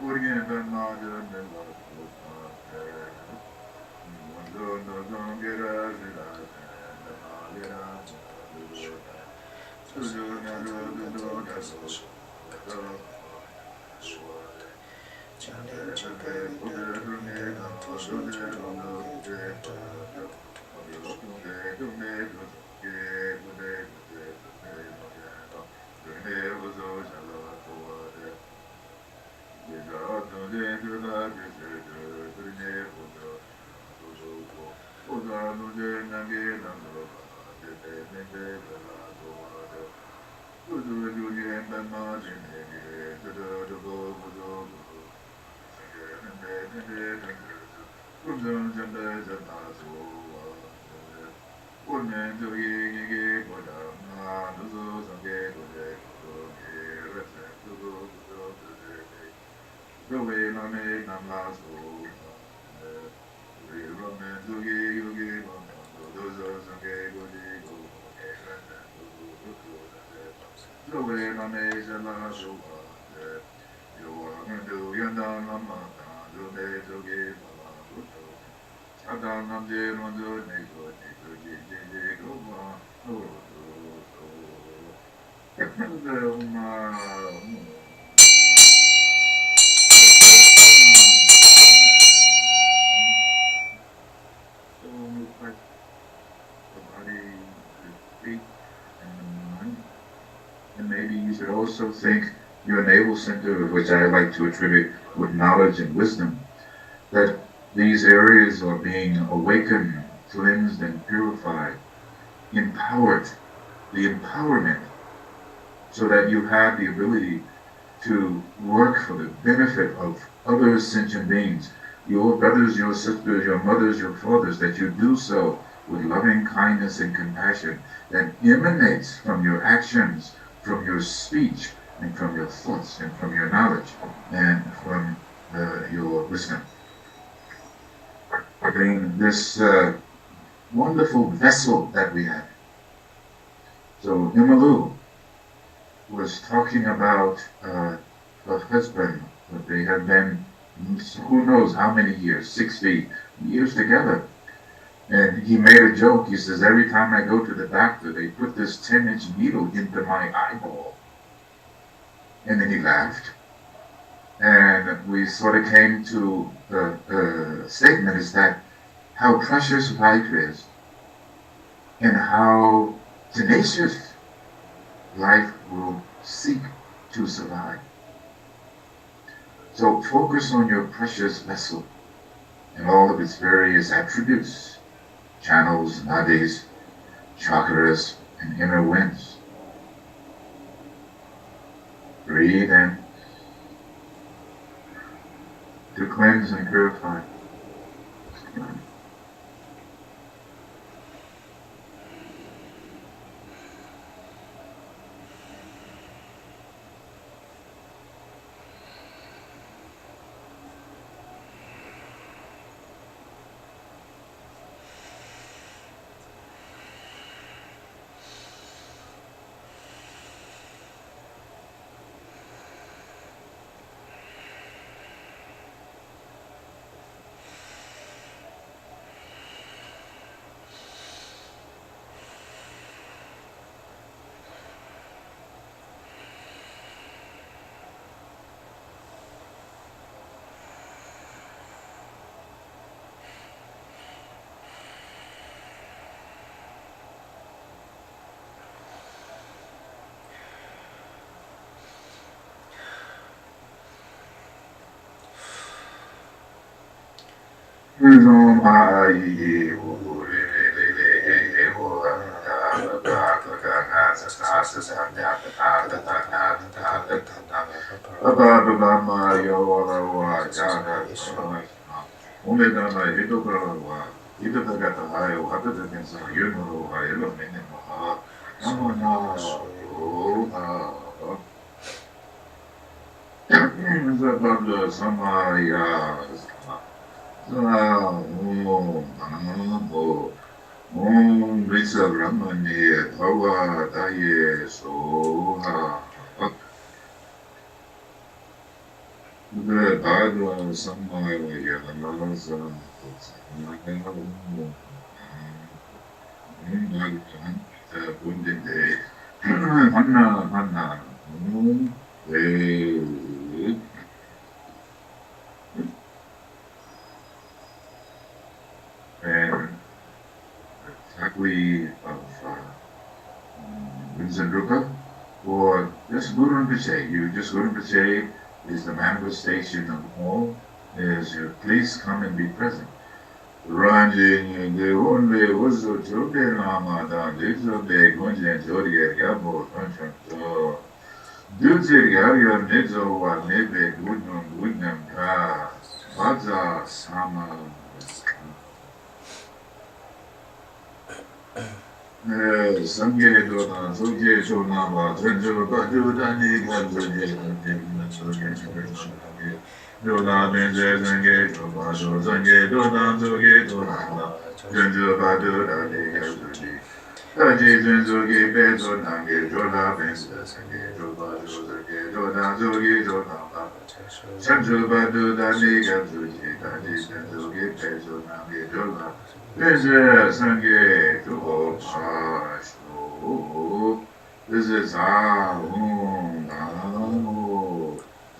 Urgyen Samten And maybe you should also think your navel center, which I like to attribute with knowledge and wisdom, that these areas are being awakened, cleansed, and purified, empowered, the empowerment, so that you have the ability to work for the benefit of other sentient beings, your brothers, your sisters, your mothers, your fathers, that you do so with loving kindness and compassion that emanates from your actions, from your speech, and from your thoughts, and from your knowledge, and from your wisdom. I mean, this wonderful vessel that we have. So Imalu was talking about her husband, that they have been who knows how many years, 60 years together. And he made a joke. He says, every time I go to the doctor, they put this 10-inch needle into my eyeball. And then he laughed. And we sort of came to the statement is that how precious life is and how tenacious life will seek to survive. So focus on your precious vessel and all of its various attributes, channels, nadis, chakras, and inner winds. Breathe in to cleanse and purify. And exactly of Rinpoche, or just Guru Rinpoche. You just Guru Rinpoche is the manifestation of all. Is please come and be present. Ranjin the only was so children Lama da little big Urgyen Dorje Gabo Thupten Dutzer Yarya Nizo wa Nebe Gudnam Ka Baza Sama Sangye Dona Zoje Shonama Trenjo Badu Dani Ganzoje Dona Benje Zange Tobado Zange Dona Zoge Dona Trenjo Badu Dani Ganzoje Taji Zenzoge Bezo Nange Dona Benje Zange Tobado Zange Dona Zoge Dona Trenjo Badu Dani Ganzoje Taji Zenzoge Bezo Nange Dona Benje Zange Tobado This is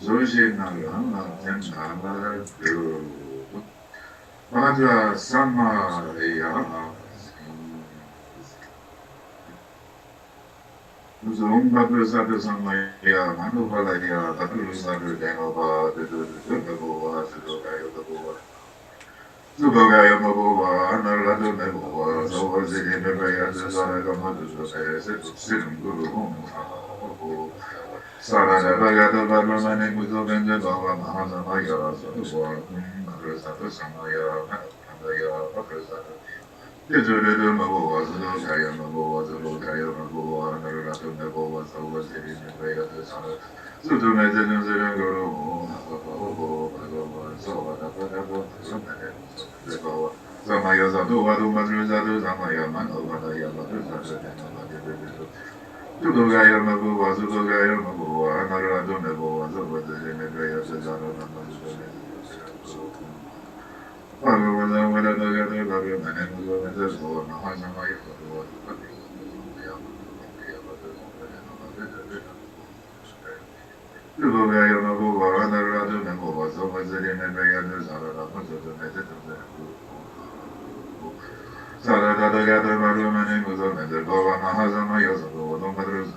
Zojinala Tendala Bhaja Samaya Zoom Babusadu Samaya Manuvalaya Babusadu Denova Dugava Sudokaya Zubagaya Mabova, Anaradu Nebova, Zovazini Nebaya, Zanagamadu, Situm Guru, Sarada Bagada Barmani Muzovenda Bava Mahazamaya, Zova, Madrasata Samaya, Mandaya, Paprasata. Dijudu Mabova, Zubagaya Mabova, Zubagaya Mabova, Anaradu Nebova, Zovazini Nebaya, Zana. Sutumezin Guru, Samaya Zadu, Vadu Madruzadu, Samaya Manovadaya, Zudogaya Mabu, Zudogaya Mabu, Anaradu Nebo, Zubazin Nebaya, Zazano, Bhagavan, Vedagaya, Bhagavan, and Muzo, Mahasamaya, Zubagaya Mabu, Anaradu Nebo, Zubazin Nebaya, Zazano, Sarada Gata Varumani Muzon and the Bova Mahazama Yosago, no matters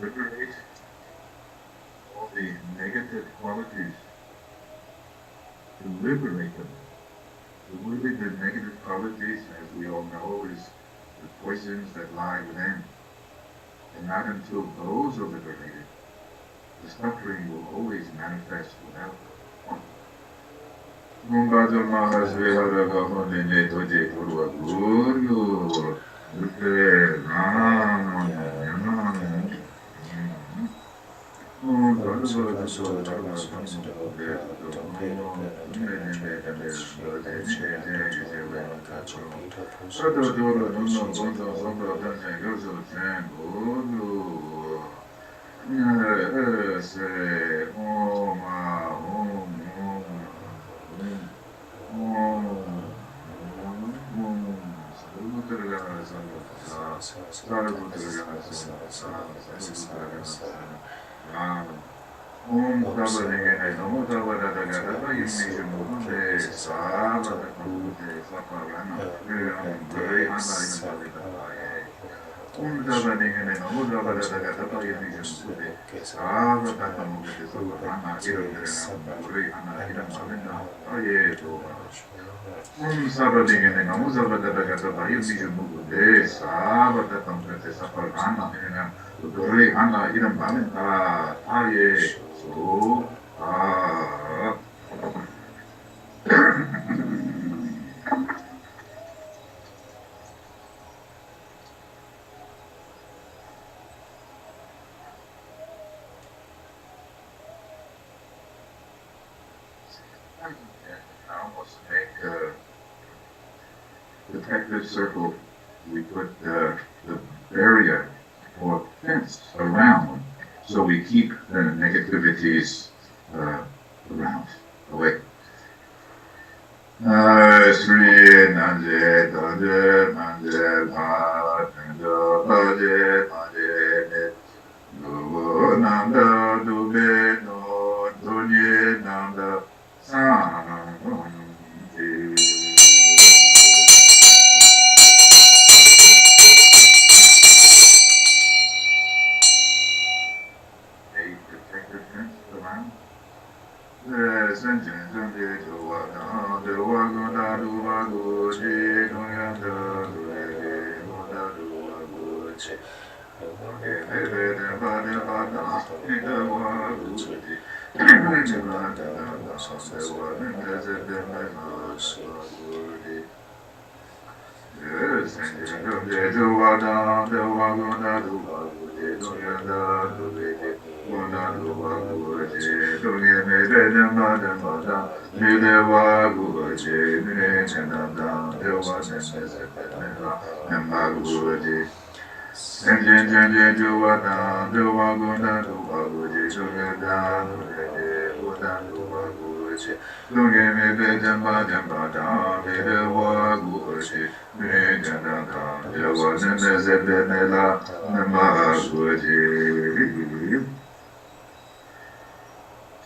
Liberate all the negative qualities, to liberate them. Really, the negative qualities, as we all know, is the poisons that lie within. And not until those are liberated, the suffering will always manifest without one. Now let's make a protective circle. We put the barrier or fence around, so we keep the negativities around, away. Sri Nanje Dorje Manje Bhat Nando Dorje Manje Nit Nanda Du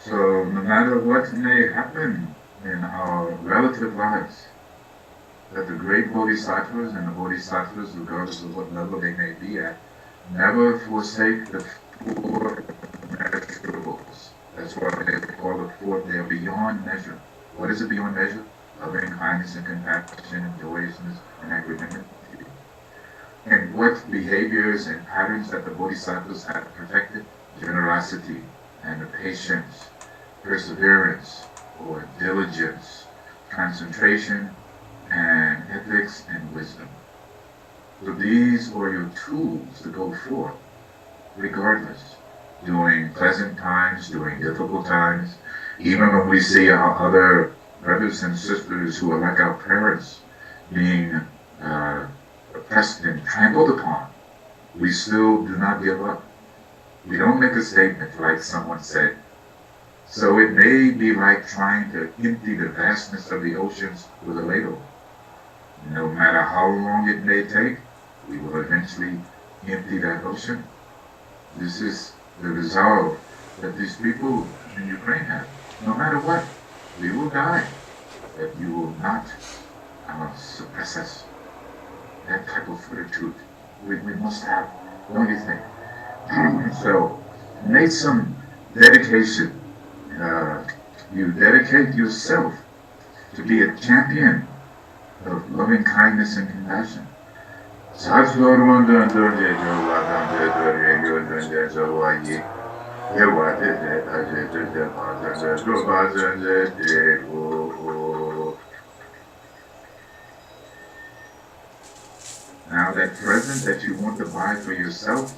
So, no matter what may happen in our relative lives, that the great bodhisattvas and the bodhisattvas, regardless of what level they may be at, never forsake the four measurables. That's why they call it four. They are beyond measure. What is it beyond measure? Loving kindness and compassion and joyousness and equanimity. And what behaviors and patterns that the bodhisattvas have perfected? Generosity and patience, perseverance or diligence, concentration, and ethics and wisdom. So these are your tools to go forth, regardless, during pleasant times, during difficult times, even when we see our other brothers and sisters who are like our parents being oppressed and trampled upon, we still do not give up. We don't make a statement like someone said. So it may be like trying to empty the vastness of the oceans with a ladle. No matter how long it may take, we will eventually empty that ocean. This is the resolve that these people in Ukraine have. No matter what, we will die, but you will not suppress us. That type of fortitude we must have, don't you think? So, make some dedication. You dedicate yourself to be a champion of loving kindness and compassion. Now that present that you want to buy for yourself,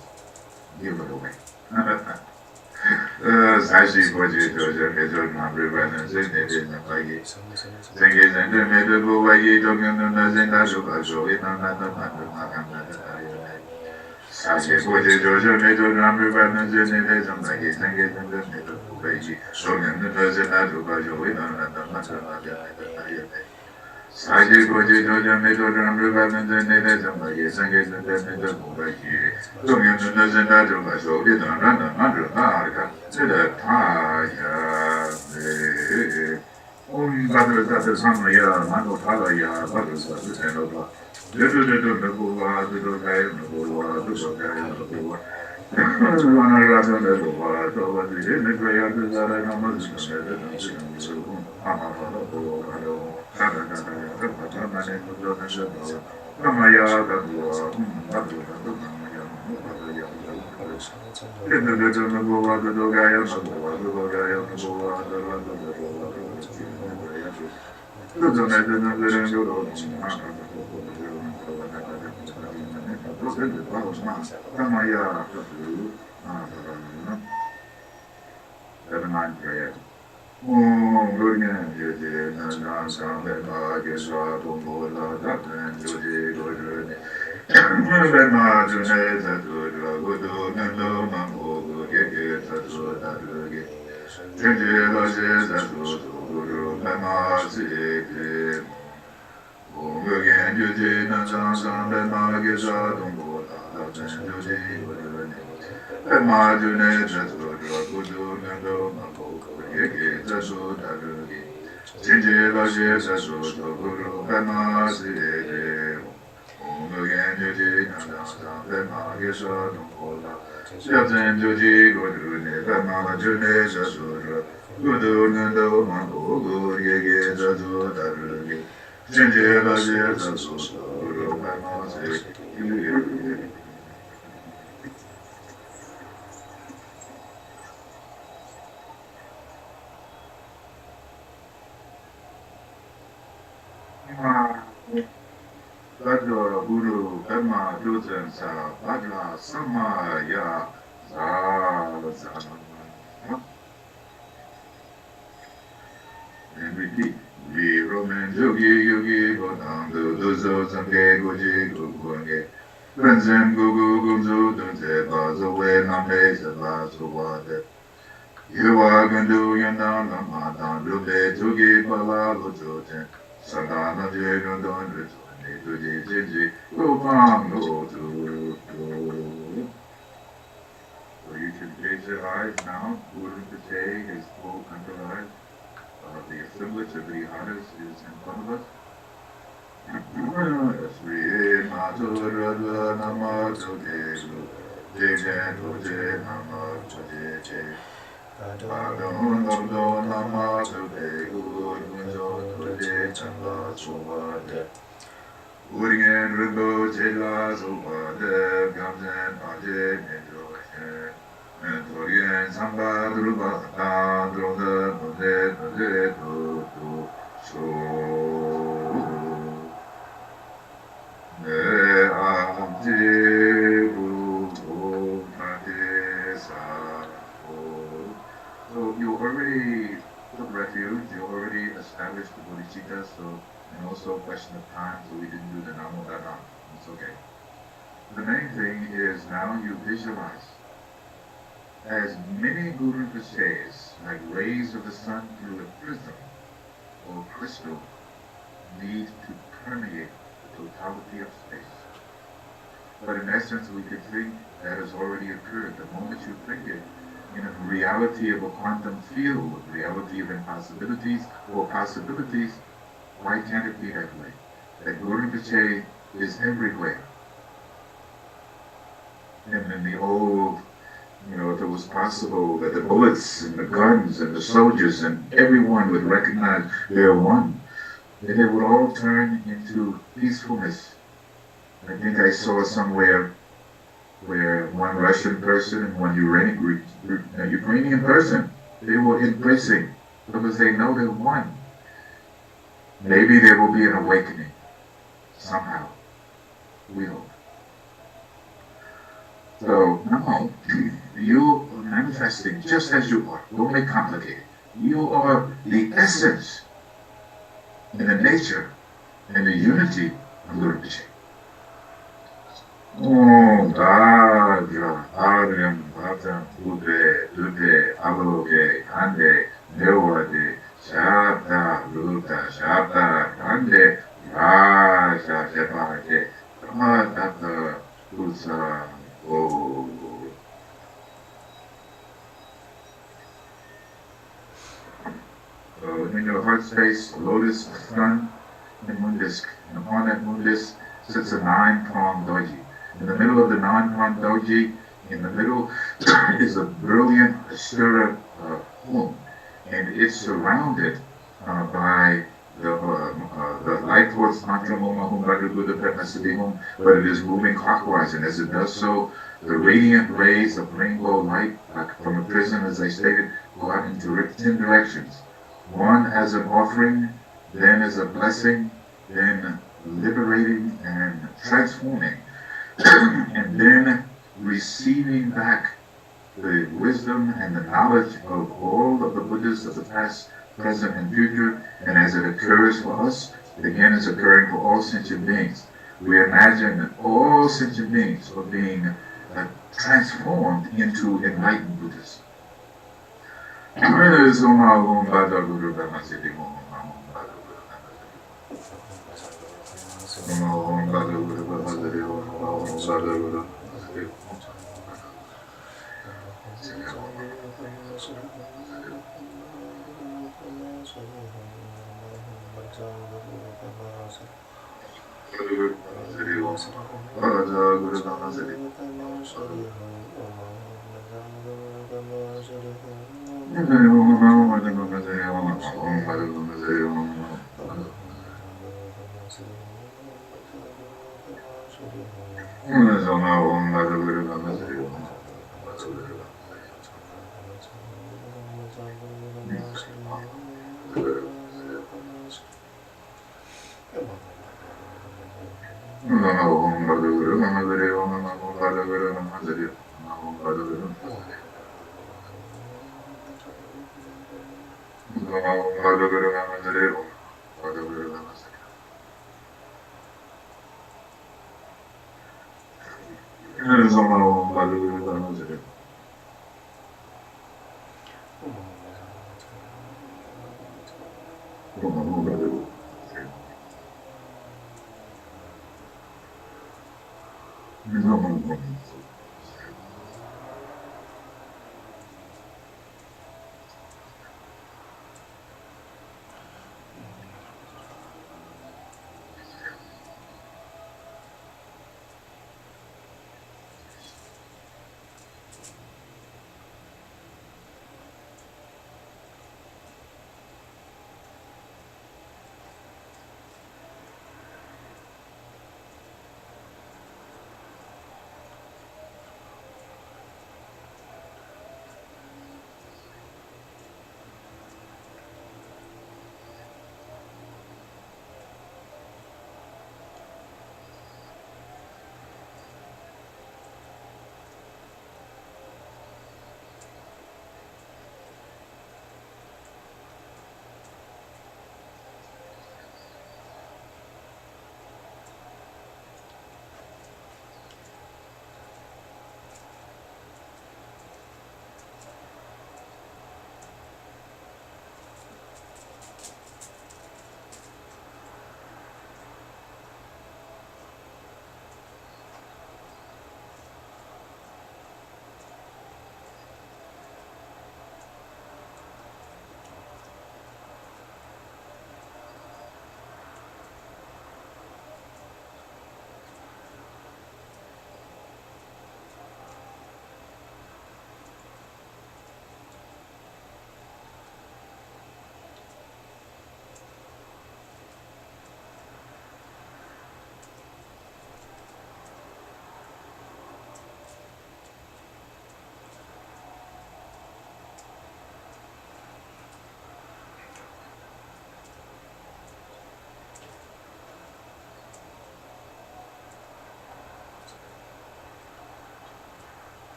give it away. Seven-line prayer. Udunando Mango, Yege, Zazu, Darugi, Shinjela, Zazu, Ramase, Badra, Guru, Dharma, Gyaltsen, Sa, Badra, Sama, Ya, Za, and repeat. We Roman Yogi Yogi Godam Dozo Sange Goji Gugunge Benzem Gugu Gunzu Dunze Bazo We Name Zaba Suwade Yuwa Gundu Yandan Lamadan Lube Tugi Bala Lujoten Sadana Jegundon Rizone Tuji Jiji Gopam Lotu. So you should gaze your eyes now. Guru Rinpoche is full under eyes. The assemblage of the Hadas is in front of us. Sri Maturada Namato Degu, Dejan Hoje Namato Deje, Adon Lobdo Namato Degu, Gunzo Toje Changa Suvade, Urgyen Rinpo Chela Suvade, Gyaltsen Aje Nidrohe. Dorje Samba Druba Dronda Node Tu So Ne Amti Guru Mate Sa. So you already took refuge, you already established the bodhicitta, so and also a question of time, so we didn't do the Namo Dana. It's okay. The main thing is now you visualize as many Guru Rinpoches, like rays of the sun through a prism or crystal, need to permeate the totality of space. But in essence, we could think that has already occurred. The moment you think it in a reality of a quantum field, reality of impossibilities or possibilities, why can't it be that way? That Guru Rinpoche is everywhere. And in the old, if it was possible that the bullets and the guns and the soldiers and everyone would recognize they're one, then it would all turn into peacefulness. I think I saw somewhere where one Russian person and one Ukrainian person, they were embracing because they know they're one. Maybe there will be an awakening somehow. We hope. So now, you are manifesting just as you are. Don't make complicated. You are the essence and the nature and the unity of Rinpoche. Om Dadra Adrim Bhatam Dupe Aloke Kande Devade Shabda Luta Shabda Kande Raja Jabate Ramadata Usa. Oh. In your heart space, lotus sun and moon disk. And upon that moon disk sits a 9-pronged Dorje. In the middle of the 9-pronged Dorje, in the middle is a brilliant Asura home. And it's surrounded by the light towards but it is moving clockwise, and as it does so, the radiant rays of rainbow light, like from a prism, as I stated, go out into 10 directions. One as an offering, then as a blessing, then liberating and transforming, and then receiving back the wisdom and the knowledge of all of the Buddhas of the past, present, and future, and as it occurs for us, it again is occurring for all sentient beings. We imagine that all sentient beings are being transformed into enlightened Buddhas.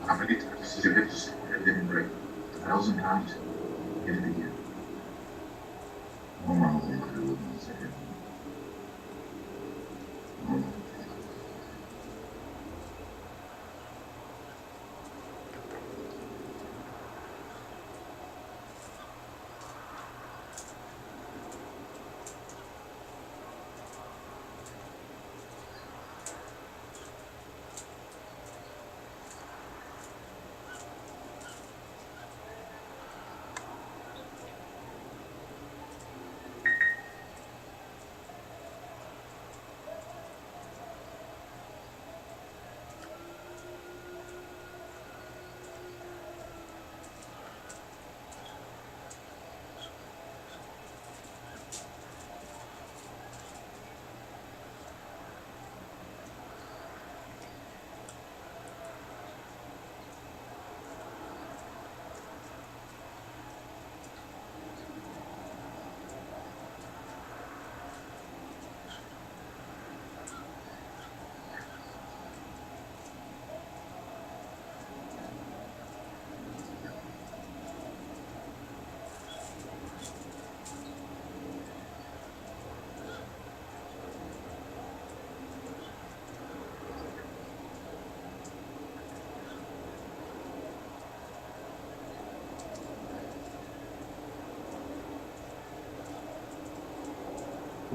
How many times did you hit this? It didn't break. 1,000 times. Hit it again.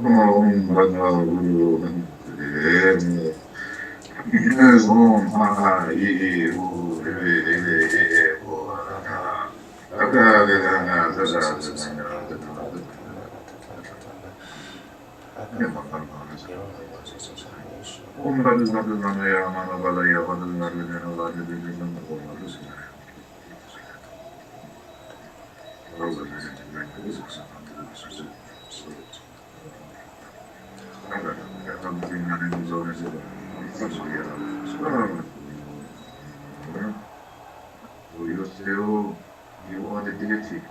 Om Bada Guru Nandre Yes, Om Ha Yi Hu Re Re Re Ho Ha Taka Gana Zada Zada Zada Om Bada Bada Bada Ya Mana Bada Ya Bada Bada Ya Bada So you still, you are the deity,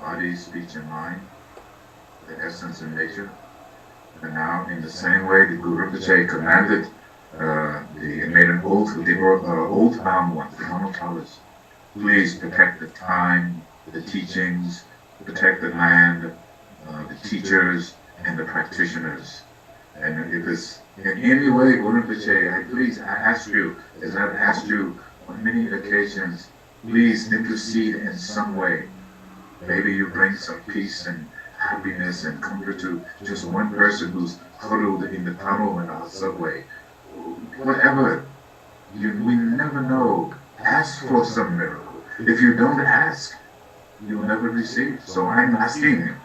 body, speech, and mind, the essence and nature. And now, in the same way the Guru Rinpoche commanded, he made an oath with the old bound ones, the Monotalas. Please protect the time, the teachings, protect the land, the teachers, and the practitioners. And if it's in any way, Guru Rinpoche, I ask you, as I've asked you on many occasions, please intercede in some way. Maybe you bring some peace and happiness and comfort to just one person who's huddled in the tunnel in our subway. Whatever. We never know. Ask for some miracle. If you don't ask, you'll never receive. So I'm asking.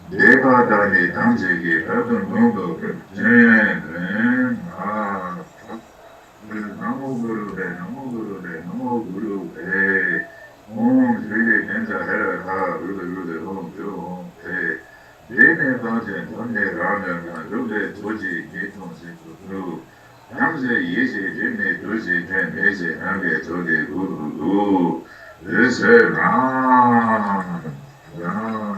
Deva Dani Tanjigi, Namo Guru De, Namo Guru De, Namo Guru De. Om Shri Tensa Hera Ha Rude Rude Om Guru Om Te. Dene Tanjin Tonne Rana Rude Toji Geton Siku Guru. Namze Yeshi Dene Toji Ten Mese Nange Toge Guru Guru. This is Ram. Ram.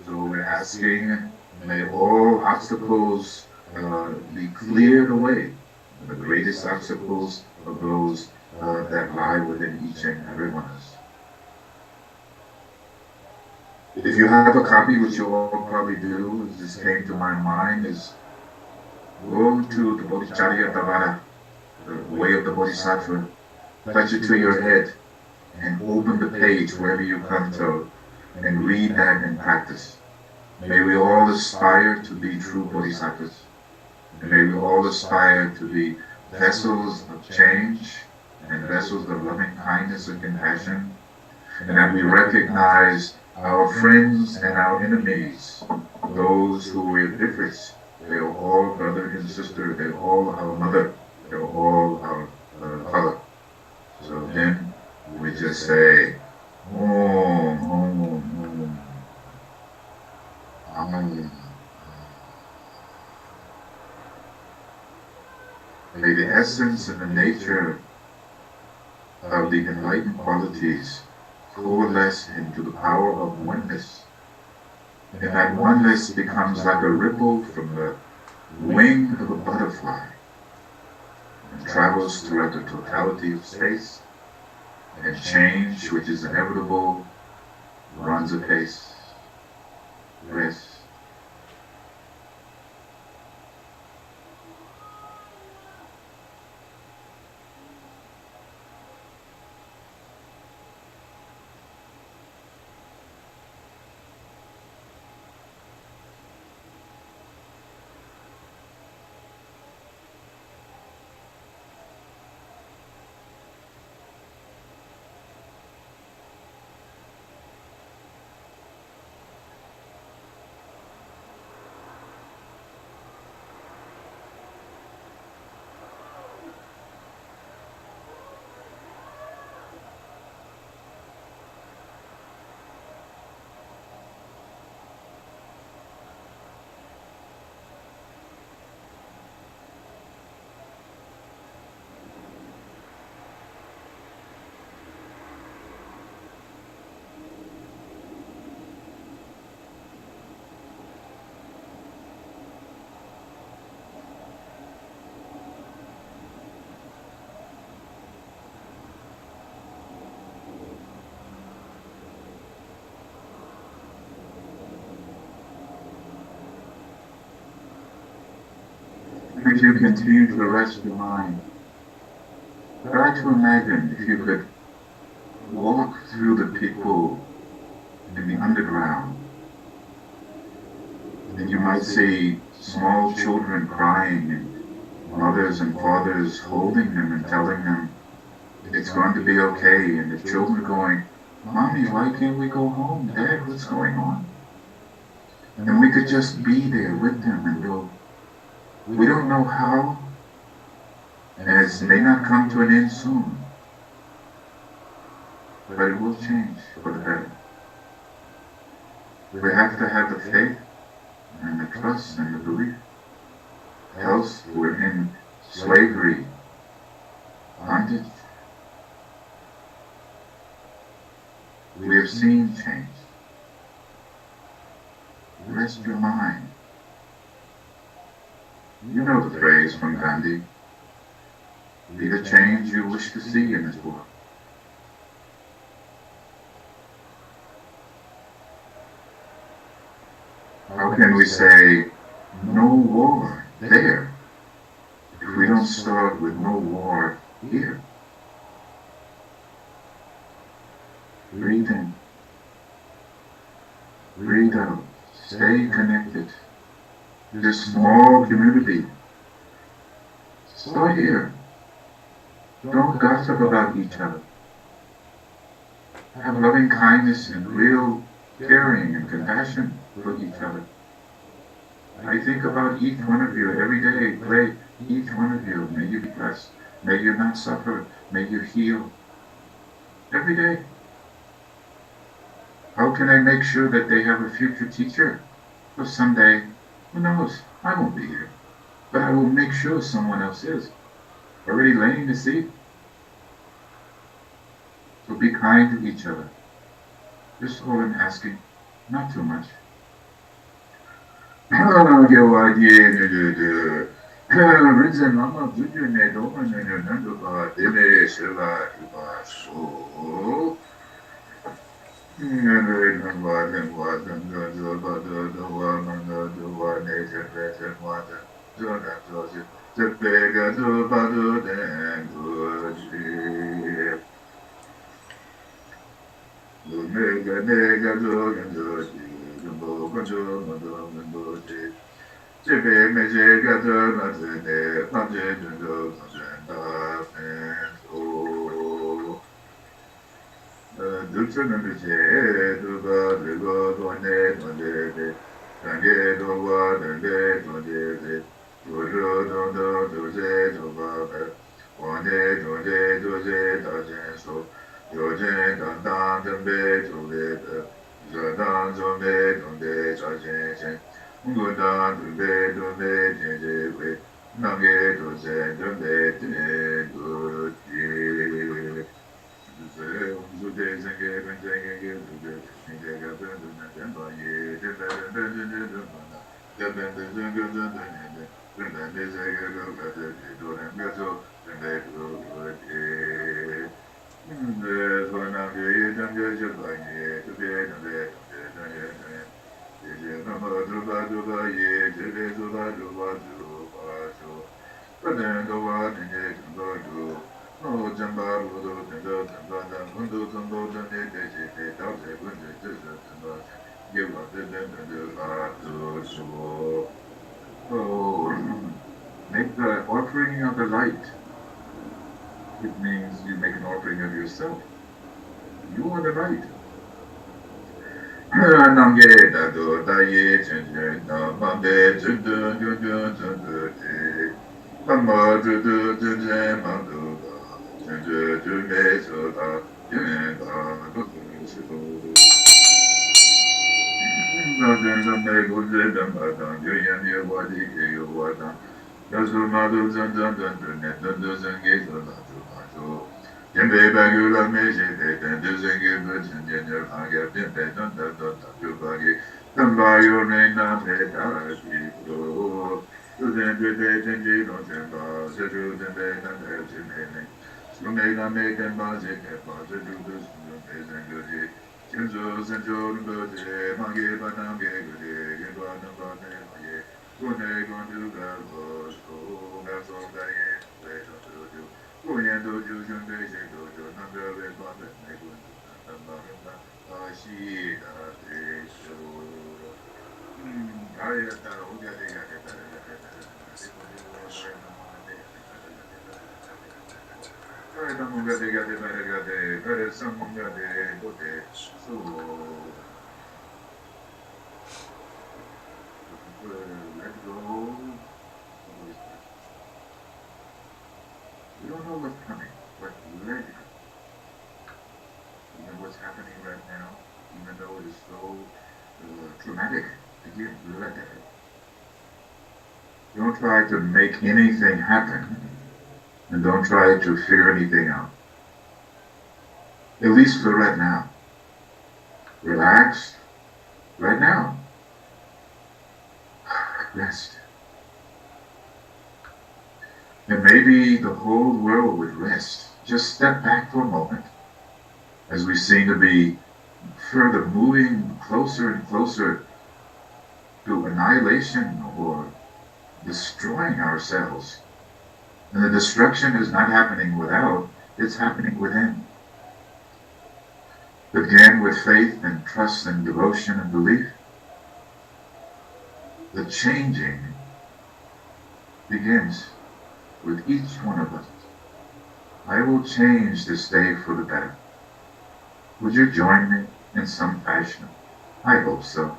So we're asking, may all obstacles be cleared away. The greatest obstacles are those that lie within each and every one of us. If you have a copy, which you all probably do, this came to my mind, is go to the Bodhicharya, the way of the Bodhisattva, touch it to your head, and open the page wherever you come to, and read that and practice. May we all aspire to be true Bodhisattvas. And may we all aspire to be vessels of change and vessels of loving kindness and compassion, and that we recognize our friends and our enemies, those who we're different. They are all brother and sister. They're all our mother. They're all our father. So then we just say, Om, Om, Om, Om. May the essence and the nature of the enlightened qualities coalesce into the power of oneness. And that oneness becomes like a ripple from the wing of a butterfly and travels throughout the totality of space, and change, which is inevitable, runs apace, rests. As you continue to rest your mind, try to imagine if you could walk through the people in the underground And you might see small children crying and mothers and fathers holding them and telling them it's going to be okay. And the children going, Mommy, why can't we go home? Dad, what's going on? And we could just be there with them and go, we don't know how, and it may not come to an end soon, but it will change for the better. We have to have the faith and the trust and the belief. Else we're in slavery, bondage. We have seen change. Rest your mind. You know the phrase from Gandhi, be the change you wish to see in this world. How can we say no war there if we don't start with no war here? Breathe in. Breathe out. Stay connected. This small community. Start here. Don't gossip about each other. Have loving kindness and real caring and compassion for each other. I think about each one of you every day. Pray, each one of you. May you be blessed. May you not suffer. May you heal. Every day. How can I make sure that they have a future teacher? Well, someday, who knows? I won't be here. But I will make sure someone else is. Already laying the seed. So be kind to each other. Just all I'm asking. Not too much. Urgyen Lama Puja ne Dorje ne Nanduka Dene Shiva Shiva So. Thupten and Dorje, Dorje, Dorje, Dorje, Dorje, Dorje, So, make the offering of the light. It means you make an offering of yourself. You are the light. Namge dado daye chen nambe judu judu judu Lama judu judu madu judu judu soda yenda gudu shido. Naden nambe gudu damadan yoyan yawadi ke yawadan Yasu madu zanzan zanzan netandu zange soda judu Jembe bagula meje de tendu zange butun jenja kage pimpe dunda dunda jubagi Tambayo ne nambe dagi do Suzen jude tenji no jemba Seju zembe nande jimene Sume name kenba zikeba Seju du sunjumbe zenguji Kenzo senjo nungoje Mage banamge gude Genwa namba ne mage Kune gondu gabo Sko gaso gaye Lejo tuju Urgyen doju junbe je dojo nanga ve bande ne gundu namba rinda ashi da te sho. Let go. We don't know what's coming, but let it go. Even what's happening right now, even though it is so traumatic, again, let that go. Don't try to make anything happen, and don't try to figure anything out. At least for right now. Relax right now. Rest. And maybe the whole world would rest. Just step back for a moment as we seem to be further moving closer and closer to annihilation or destroying ourselves. And the destruction is not happening without, it's happening within. Again, with faith and trust and devotion and belief, the changing begins with each one of us. I will change this day for the better. Would you join me in some fashion? I hope so.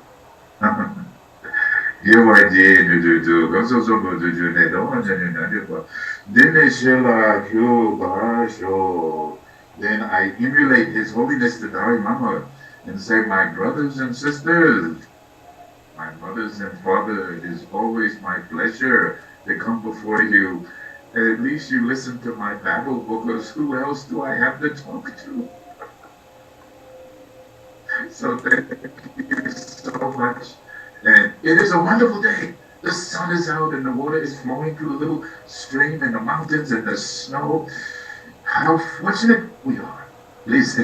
Then I emulate His Holiness the Dalai Lama and say, my brothers and sisters, my mothers and father, it is always my pleasure to come before you. And at least you listen to my babble, because who else do I have to talk to? So thank you so much. And it is a wonderful day. The sun is out and the water is flowing through the little stream and the mountains and the snow. How fortunate we are. Listen.